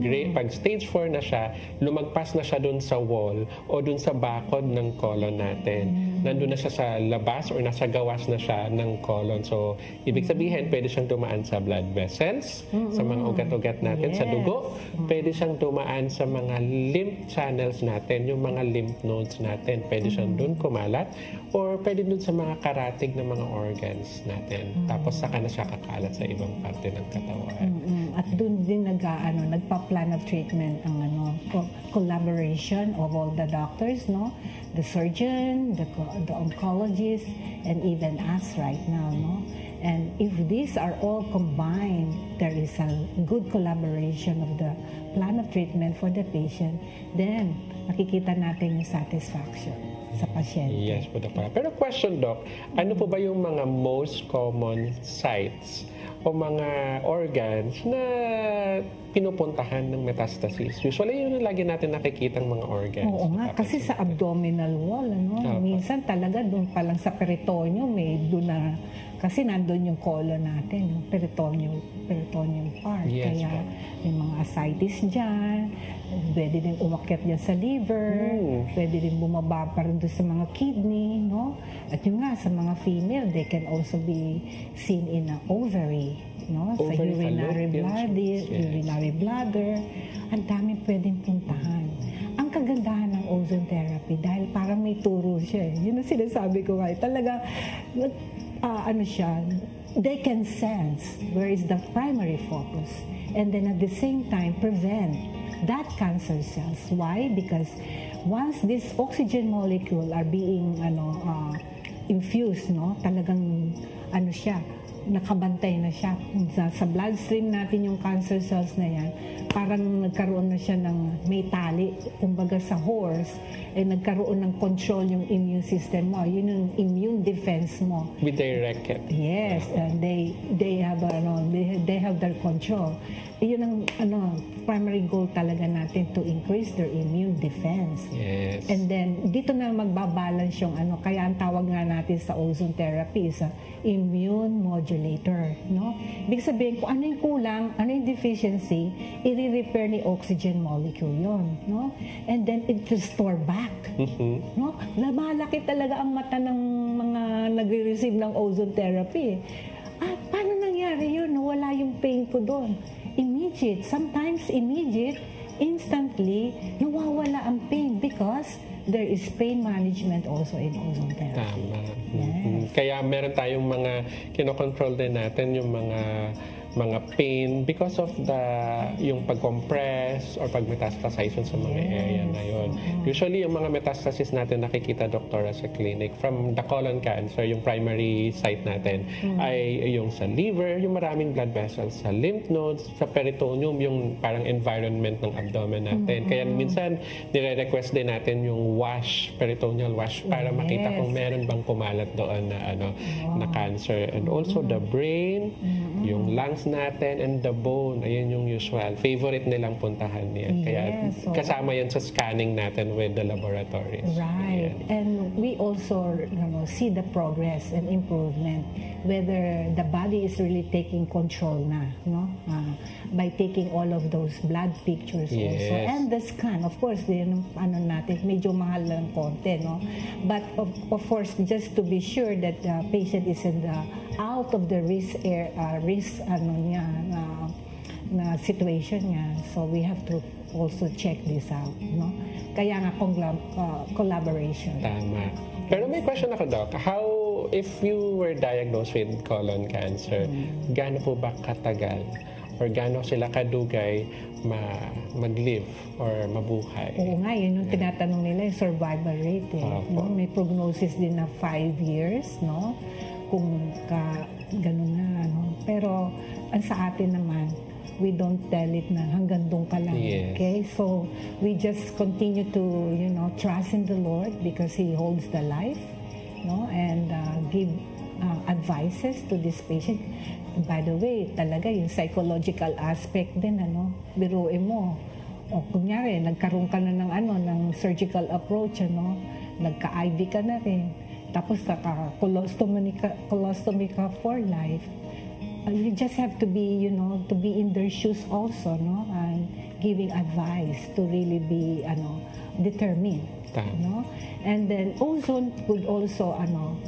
stage 4 na siya, lumagpas na siya dun sa wall o dun sa bakod ng colon natin. Nandun na siya sa labas or nasa gawas na siya ng colon. So, ibig sabihin, pwede siyang tumaan sa blood vessels, sa mga ugat-ugat natin, sa dugo. Pwede siyang tumaan sa mga lymph channels natin, yung mga lymph nodes natin. Pwede siyang dun kumalat or pwede dun sa mga karatig na mga organs natin. Tapos saka na siya kakalat sa ibang parte ng katawan. At dun din nagpa-plan of treatment ang collaboration of all the doctors, no? The surgeon, the oncologist, and even us right now, no? And if these are all combined, there is a good collaboration of the plan of treatment for the patient, then nakikita natin yung satisfaction sa pasyente. Yes po, Doc. Pero question, Doc, ano po ba yung mga most common sites o mga organs na pinupuntahan ng metastasis? Usually, yun yung lagi natin nakikita ng mga organs. Oo nga, kasi sa abdominal wall, minsan talaga doon pa lang sa peritoneum, doon na, kasi nandun yung colon natin, yung peritoneum part. Yes, kaya may mga ascites dyan, pwede din umakyat dyan sa liver, pwede din bumaba pa rin doon sa mga kidney, no? At yung nga, sa mga female, they can also be seen in an ovary, no? Sa urinary bladder, ang daming pwedeng puntahan. Ang kagandahan ng ozone therapy, dahil parang may turo siya. Yun ang sinasabi ko nga. Talaga, they can sense where is the primary focus, and then at the same time prevent that cancer cells. Why? Because once this oxygen molecule are being infused, no, talagang siya, nakabantay na siya sa bloodstream natin yung cancer cells na yan. Parang nagkaroon na siya ng may tali, kumbaga sa horse, nagkaroon ng control yung immune system mo. Yun yung immune defense mo. With their racket. Yes, and they have their control. Yun ang primary goal talaga natin, to increase their immune defense. Yes. And then dito na magbabalance yung kaya ang tawag nga natin sa ozone therapy is immune modulator, no? Ibig sabihin kung ano yung kulang, ano yung deficiency, i-repair ni oxygen molecule yon, no? And then it will store back. No? Malaki talaga ang mata ng mga nagre-receive ng ozone therapy. Paano nangyari yun? Wala yung pain ko doon. Immediate, sometimes immediate, instantly, nawawala ang pain because there is pain management also in ozone therapy. Tama. Yes. Kaya meron tayong mga kinokontrol din natin yung mga pain because of yung pag-compress or pag-metastasization sa mga area na yun. Usually, yung mga metastasis natin nakikita, doktora, sa clinic, from the colon cancer, yung primary site natin, ay yung sa liver, yung maraming blood vessels, sa lymph nodes, sa peritoneum, yung parang environment ng abdomen natin. Kaya minsan, nire-request din natin yung wash, peritoneal wash, para makita kung meron bang kumalat doon na cancer. And also the brain, yung lungs natin, and the bone. Ayun yung usual. Favorite nilang puntahan yan. Kaya kasama yan sa scanning natin with the laboratories. Right. Ayan. And we also see the progress and improvement, whether the body is really taking control na, no? By taking all of those blood pictures also. And the scan, of course, natin, medyo mahal lang konti, no? But of course, just to be sure that the patient is out of the risk na situation niya. So we have to also check this out, no? Kaya nga collaboration. Tama. Pero may question ako, Doc. If you were diagnosed with colon cancer, gaano po ba katagal or gaano sila kadugay mag-live or mabuhay? Oo nga, yun yung tinatanong nila, yung survival rate. No? May prognosis din na 5 years, no? Kung ganun na, no? Pero ang sa atin naman, we don't tell it na hanggang doon ka lang. Okay? So, we just continue to, trust in the Lord because He holds the life, no? And give advices to this patient. By the way, talaga yung psychological aspect din, biruin mo. O kunyari, nagkaroon ka na ng surgical approach, nagka-IV ka na rin. Tapos colostomy ka for life. You just have to be, to be in their shoes also, no? And giving advice to really be, determined. No? And then ozone would also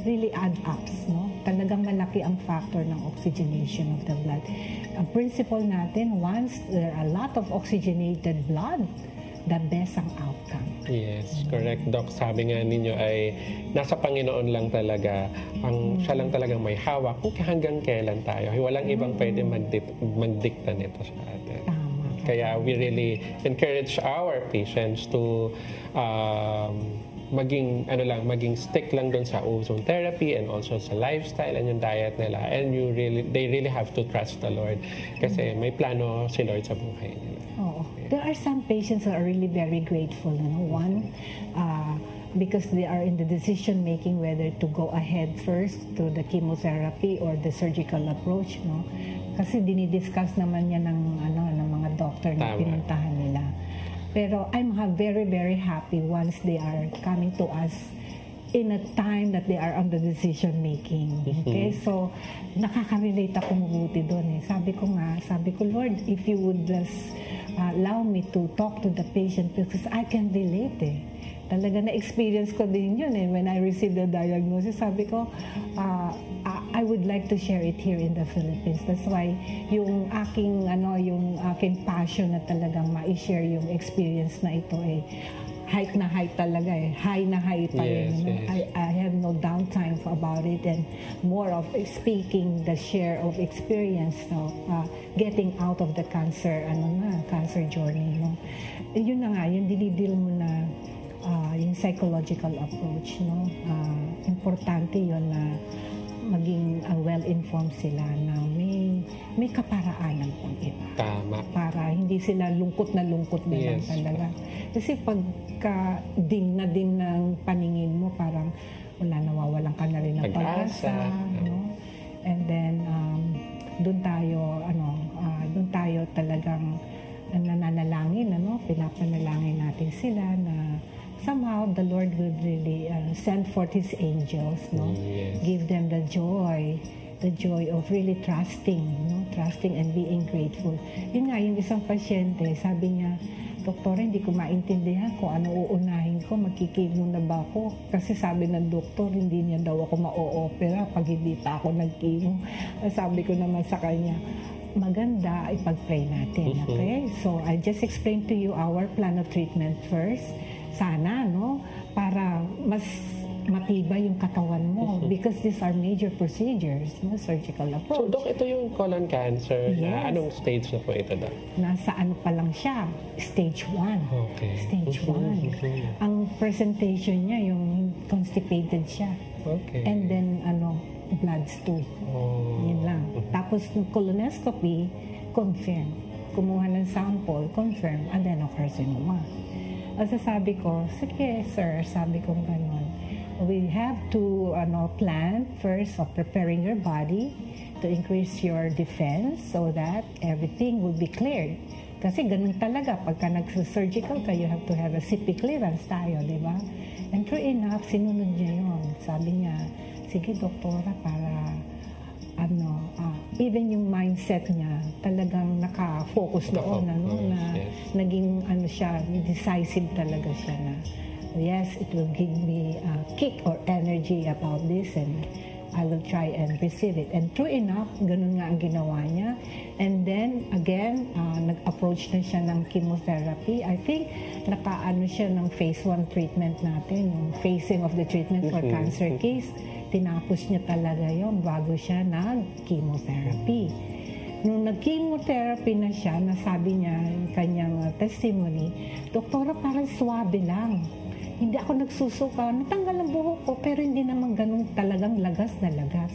really add ups, no? Talagang malaki ang factor ng oxygenation of the blood. Ang principle natin, once there are a lot of oxygenated blood, the best ang outcome. Yes, correct, Doc. Sabi nga ninyo ay nasa Panginoon lang talaga, siya lang talagang may hawak kung hanggang kailan tayo. Walang ibang pwede magdikta nito sa atin. Kaya we really encourage our patients to maging stick lang doon sa ozone therapy and also sa lifestyle and yung diet nila. And they really have to trust the Lord kasi may plano si Lord sa buhay nila. There are some patients who are really very grateful. One, because they are in the decision making whether to go ahead first to the chemotherapy or the surgical approach, no? Kasi dinidiscuss naman yan ng mga doctor na pinuntahan nila. Pero I'm very, very happy once they are coming to us in a time that they are on the decision making. Okay? So, nakaka-relate ako mabuti doon. Sabi ko, Lord, if you would just allow me to talk to the patient because I can relate Talaga na-experience ko din yun when I received the diagnosis. Sabi ko, I would like to share it here in the Philippines. That's why yung aking passion na talagang ma-share yung experience na ito height na height talaga high na high pa rin. I have no downtime about it and more of speaking the share of experience, getting out of the cancer journey, no. Yun na nga, yung dinidil mo na yung psychological approach, no. Importante yun na maging well-informed sila na may kaparaanan pang iba. Tama. Para hindi sila lungkot na lang talaga. Kasi pagka din ng paningin mo, parang nawawalan ka na rin ng pag-asa. No? And then, doon tayo talagang nananalangin, pinapanalangin natin sila na somehow the Lord would really send forth His angels, no? Give them the joy the joy of really trusting, trusting and being grateful. Yun nga, yung isang pasyente, sabi niya, doktor, hindi ko maintindihan kung ano uunahin ko, magkikimo na ba ako? Kasi sabi ng doktor, hindi niya daw ako ma-o-opera pag hindi pa ako nagkimo. Sabi ko naman sa kanya, maganda, ipag-pray natin. Okay? So, I just explained to you our plan of treatment first. Sana, para mas matibay yung katawan mo because these are major procedures, surgical approach. So, Dok, ito yung colon cancer. Yes. Anong stage na po ito, Dok? Nasa ano pa lang siya? Stage 1. Okay. Stage 1. Ang presentation niya, yung constipated siya. Okay. And then, blood stool. Yun lang. Tapos, colonoscopy, confirm. Kumuha ng sample, confirm, adenocarcinoma. As sabi ko, sige, sir, sabi ko gano'n. We have to plan first of preparing your body to increase your defense so that everything will be cleared. Kasi ganun talaga, pagka nag-surgical ka, you have to have a CP clearance tayo, di ba? And true enough, sinunod niya yun. Sabi niya, sige doktora, para even yung mindset niya, talagang naka-focus doon, na naging siya, decisive talaga siya na, yes, it will give me a kick or energy about this and I will try and receive it. And true enough, ganun nga ang ginawa niya. And then, again, nag-approach na siya ng chemotherapy. I think, naka-ano siya ng phase 1 treatment natin, yung phasing of the treatment for cancer case. Tinapos niya talaga yon bago siya nag-chemotherapy. Nung nag-chemotherapy na siya, nasabi niya yung kanyang testimony, doktora, parang swabe lang. Hindi ako nagsusuka, natanggal ang buhok ko, pero hindi naman ganun talagang lagas na lagas.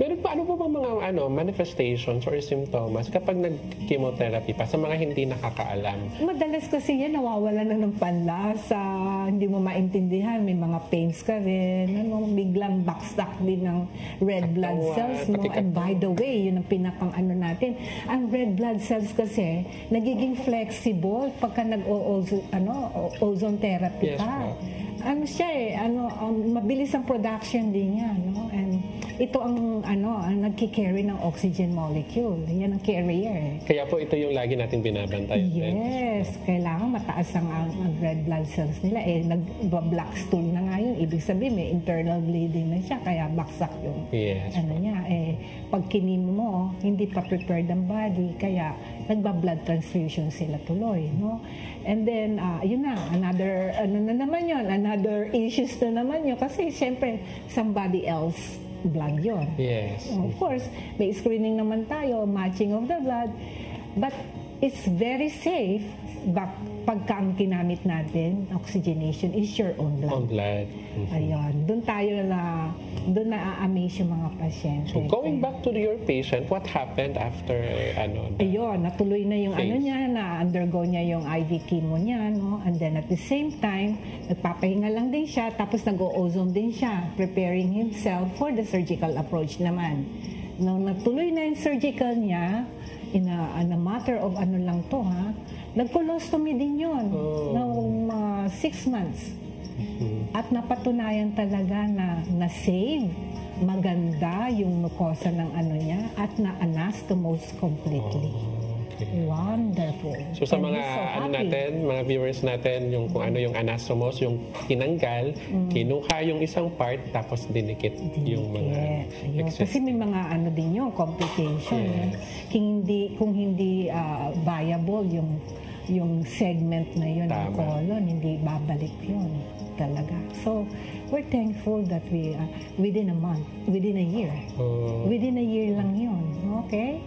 Pero paano po ba mga manifestations or symptoms kapag nag-chemotherapy pa sa mga hindi nakakaalam? Madalas kasi yan, nawawala na ng panlasa, hindi mo maintindihan, may mga pains ka rin, biglang backstock din ng red blood cells mo. And by the way, yun ang pinakang natin, ang red blood cells kasi nagiging flexible pagka nag-ozone therapy ka. Mabilis ang production din niya, and ito ang nagki-carry ng oxygen molecule. Yan ang carrier. Kaya po ito yung lagi natin binabantayan. Yes, kailangan mataas ang red blood cells nila. Nag-black stool na nga yun. Ibig sabihin, may internal bleeding na siya, kaya baksak yung niya. Pag kinim mo, hindi pa prepared ang body, kaya nagba-blood transfusion sila tuloy, And then, yun na, another, another issues na naman yun. Kasi, siyempre, somebody else blood yun. Yes. Of course, may screening naman tayo, matching of the blood. But, it's very safe pagka ang ginamit natin, oxygenation, is your own blood. Own blood. Ayun. Doon na-amaze yung mga pasyente. So, going back to your patient, what happened after, Ayun, natuloy na yung niya, na-undergo niya yung IV chemo niya, And then at the same time, nagpapahinga lang din siya, tapos nag-o-ozone din siya, preparing himself for the surgical approach naman. Nung natuloy na yung surgical niya, in a matter of nag-colostomy din yun. Noong 6 months. At napatunayan talaga na save, maganda yung mucosa ng niya, at na-anastomose completely. Wonderful. So sa mga mga viewers natin, yung kung ano yung anastomose, yung tinanggal, kinuha yung isang part, tapos dinikit yung mga Kasi may mga din yung complication. Kung hindi viable yung segment na yun ng colon, hindi babalik yun talaga. So, we're thankful that we within a month, within a year lang yun. Okay?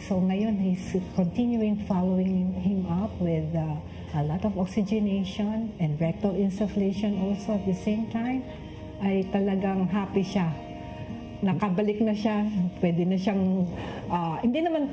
So, ngayon, he's continuing following him up with a lot of oxygenation and rectal insufflation also at the same time. Ay talagang happy siya. Nakabalik na siya, pwede na siyang, hindi naman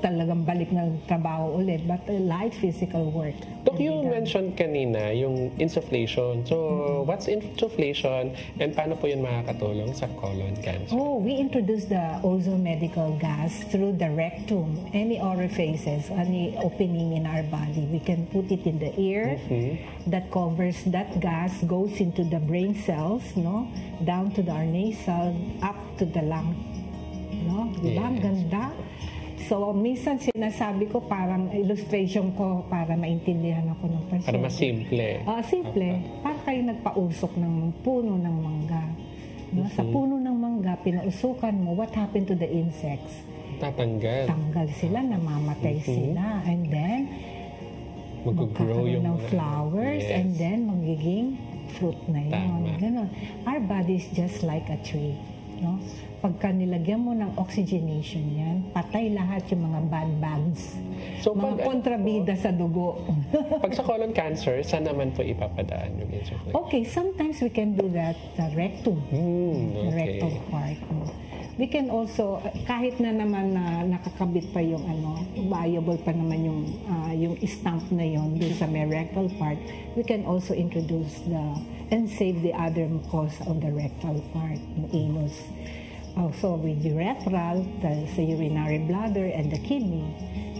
talagang balik ng trabaho ulit, but light physical work. Doc, you mentioned kanina yung insufflation. So, what's insufflation and paano po yun makakatulong sa colon cancer? We introduce the ozone medical gas through the rectum, any orifices, any opening in our body. We can put it in the ear, that covers, that gas goes into the brain cells, down to our nasal, up to the lung. Di ba? Ang Yes. ganda. So, minsan sinasabi ko parang illustration ko para maintindihan ako ng pasyente. Para mas simple. Simple. Para kayo nagpausok ng puno ng mangga. No? Sa puno ng mangga, pinausukan mo, what happened to the insects? Tatanggal. Tanggal sila, namamatay sila. And then, Mag-grow yung ng flowers, Yes. and then magiging fruit na yun. Tama. Ganon. Our body is just like a tree. No? Pagka nilagyan mo ng oxygenation yan, patay lahat yung mga bad bugs. So, mga kontrabida sa dugo. Pag sa colon cancer, saan naman po ipapadaan yung insect? Okay, sometimes we can do that sa rectum. The Okay. rectum part. We can also, kahit na naman na nakakabit pa yung viable pa naman yung stump na yon dun sa may rectal part, we can also introduce and save the other mucosa of the rectal part, yung anus. Also with urethral, sa urinary bladder and the kidney.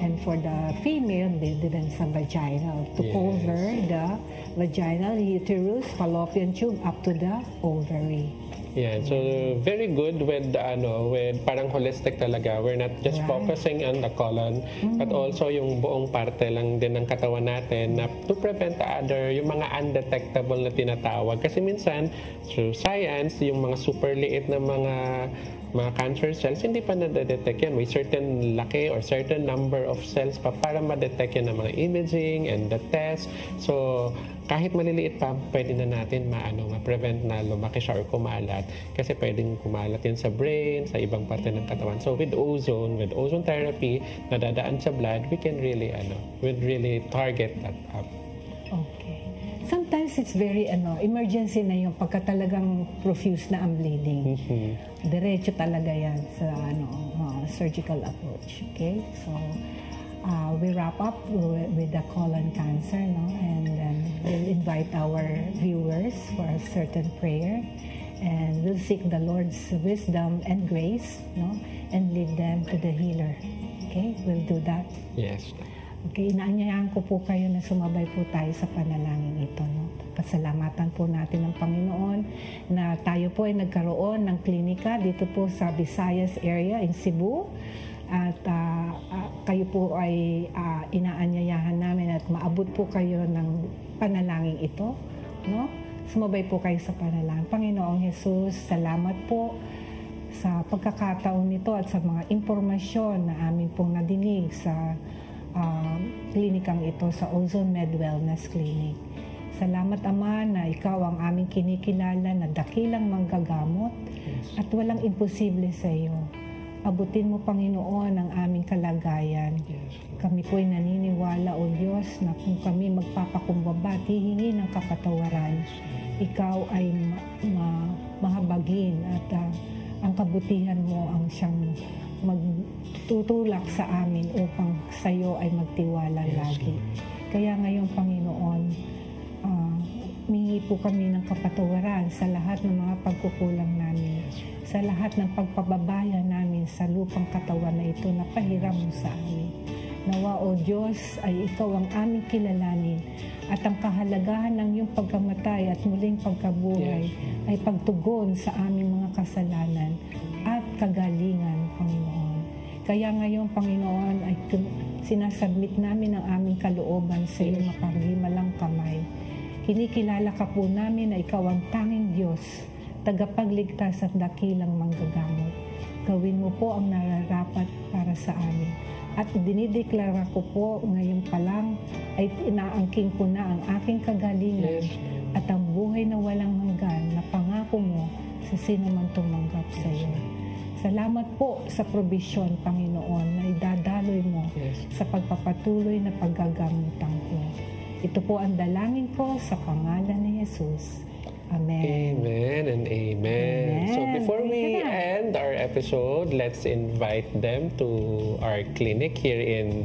And for the female, they did sa vaginal to cover the vaginal uterus, fallopian tube up to the ovary. Yeah, so very good with parang holistic talaga. We're not just focusing on the colon, but also yung buong parte lang din ng katawan natin na to prevent yung mga undetectable na tinatawag. Kasi minsan, through science, yung mga super liit na mga cancer cells, hindi pa na-detect yan. May certain laki or certain number of cells pa para ma-detect yan ng mga imaging and the test. So, kahit maliliit pa, pwede na natin ma-prevent na lumaki siya or kumalat. Kasi pwedeng kumalat yan sa brain, sa ibang parte ng katawan. So, with ozone therapy, nadadaan sa blood, we can really, really target that up. Okay. Sometimes it's very emergency na yung pagka talagang profuse na ang bleeding. Diretso talaga yan sa surgical approach. Okay? So, we wrap up with the colon cancer, no? And then we'll invite our viewers for a certain prayer. And we'll seek the Lord's wisdom and grace, no? And lead them to the healer. Okay? We'll do that. Yes. Okay, inaanyayahan ko po kayo na sumabay po tayo sa panalangin ito. No? Pasalamatan po natin ng Panginoon na tayo po ay nagkaroon ng klinika dito po sa Visayas area in Cebu. At kayo po ay inaanyayahan namin at maabot po kayo ng panalangin ito. No? Sumabay po kayo sa panalangin. Panginoong Jesus, salamat po sa pagkakataon nito at sa mga impormasyon na amin pong nadinig sa klinikang ito sa Ozone Med Wellness Clinic. Salamat Ama na ikaw ang aming kinikilala na dakilang manggagamot at walang imposible sa iyo. Abutin mo Panginoon ang aming kalagayan. Kami po'y naniniwala o Diyos na kung kami magpapakumbaba at hihingi ng kapatawaran, ikaw ay mahabagin at ang kabutihan mo ang siyang magtutulak sa amin upang sa iyo ay magtiwala lagi. Kaya ngayon, Panginoon, mingi po kami ng kapatawaran sa lahat ng mga pagkukulang namin, sa lahat ng pagpababaya namin sa lupang katawan na ito na pahiram mo sa amin. Nawa, O Diyos, ay ikaw ang aming kilalanin at ang kahalagahan ng iyong pagkamatay at muling pagkabuhay ay pagtugon sa aming mga kasalanan at kagalingan, Panginoon. Kaya ngayon, Panginoon, ay sinasubmit namin ang aming kalooban sa iyong makahimalang kamay. Kinikilala ka po namin na ikaw ang tanging Diyos, tagapagligtas at dakilang manggagamot. Gawin mo po ang nararapat para sa amin. At dinideklara ko po ngayon pa lang ay inaangking ko na ang aking kagalingan at ang buhay na walang hanggan na pangako mo sa sino man tumanggap sa iyo. Salamat po sa probisyon, Panginoon, na idadaloy mo sa pagpapatuloy na paggagamutan ko. Ito po ang dalangin ko sa pangalan ni Jesus. Amen. Amen and amen. So before we end our episode, let's invite them to our clinic here in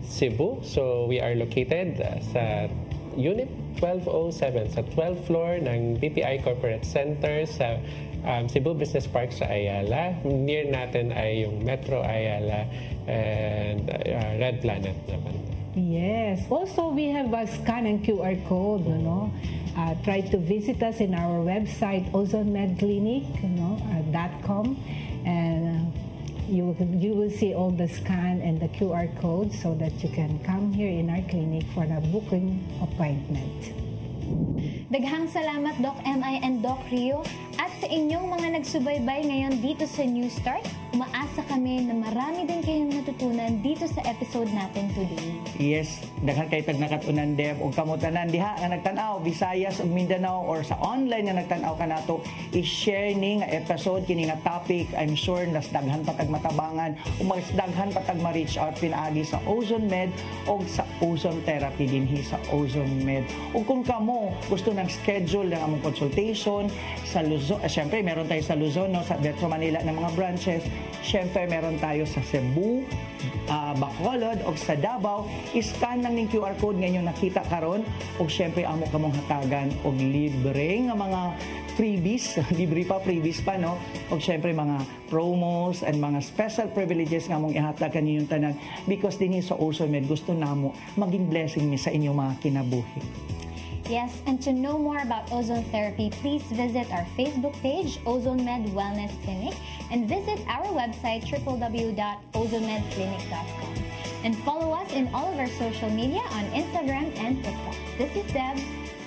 Cebu. So we are located sa Unit 1207 sa 12th floor ng BPI Corporate Center sa Cebu Business Park sa Ayala. Near natin ay yung Metro Ayala and Red Planet naman. Yes. Also, we have a scan and QR code, try to visit us in our website, ozonemedclinic.com, and you will see all the scan and the QR code so that you can come here in our clinic for a booking appointment. Daghang salamat Doc MI and Doc Rio at sa inyong mga nagsubaybay ngayon dito sa New Start. Umaasa kami na marami din kayong natutunan dito sa episode natin today. Yes, daghan kay tag nakatunan Deb og kamutanan diha nga nagtan-aw Visayas ug Mindanao or sa online nga nagtan-aw kanato i-share ni nga episode kini nga topic. I'm sure nas daghan pa tag matabangan ug mas daghan pa tag ma-reach out pinaagi sa Ozone Med og sa ozone therapy dinhi sa Ozone Med. Ug kung kamo gusto ng schedule ng among consultation sa Luzon, syempre meron tayo sa Luzon no, sa Metro Manila ng mga branches. Syempre meron tayo sa Cebu, Bacolod o sa Davao. I-scan lang ng QR code ngayon nakita karon og syempre amo kamong hatagan og libre nga mga freebies, libre pa freebies pa no. Og syempre mga promos and mga special privileges nga among ihatag kaninyong tanan because dinhi sa Ozone Med gusto namo maging blessing mi sa inyong mga kinabuhi. Yes, and to know more about ozone therapy, please visit our Facebook page, Ozone Med Wellness Clinic, and visit our website, www.ozonmedclinic.com. And follow us in all of our social media on Instagram and TikTok. This is Deb.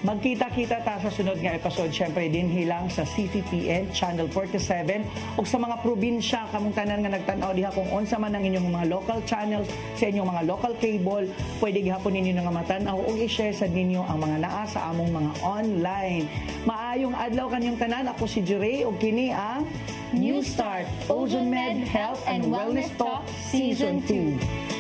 Magkita-kita ta sa sunod nga episode, syempre din hilang sa CCPN Channel 47 o sa mga probinsya kamong tanan nga nagtan-aw diha kung unsa man ang inyong mga local channels sa inyong mga local cable, pwede gihapon ninyo nga matan-aw o i-share sa ninyo ang mga naa sa among mga online. Maayong adlaw kaninyong tanan, ako si Jure o kini ang New Start, Ozone Med Health and Wellness Talk Season 2.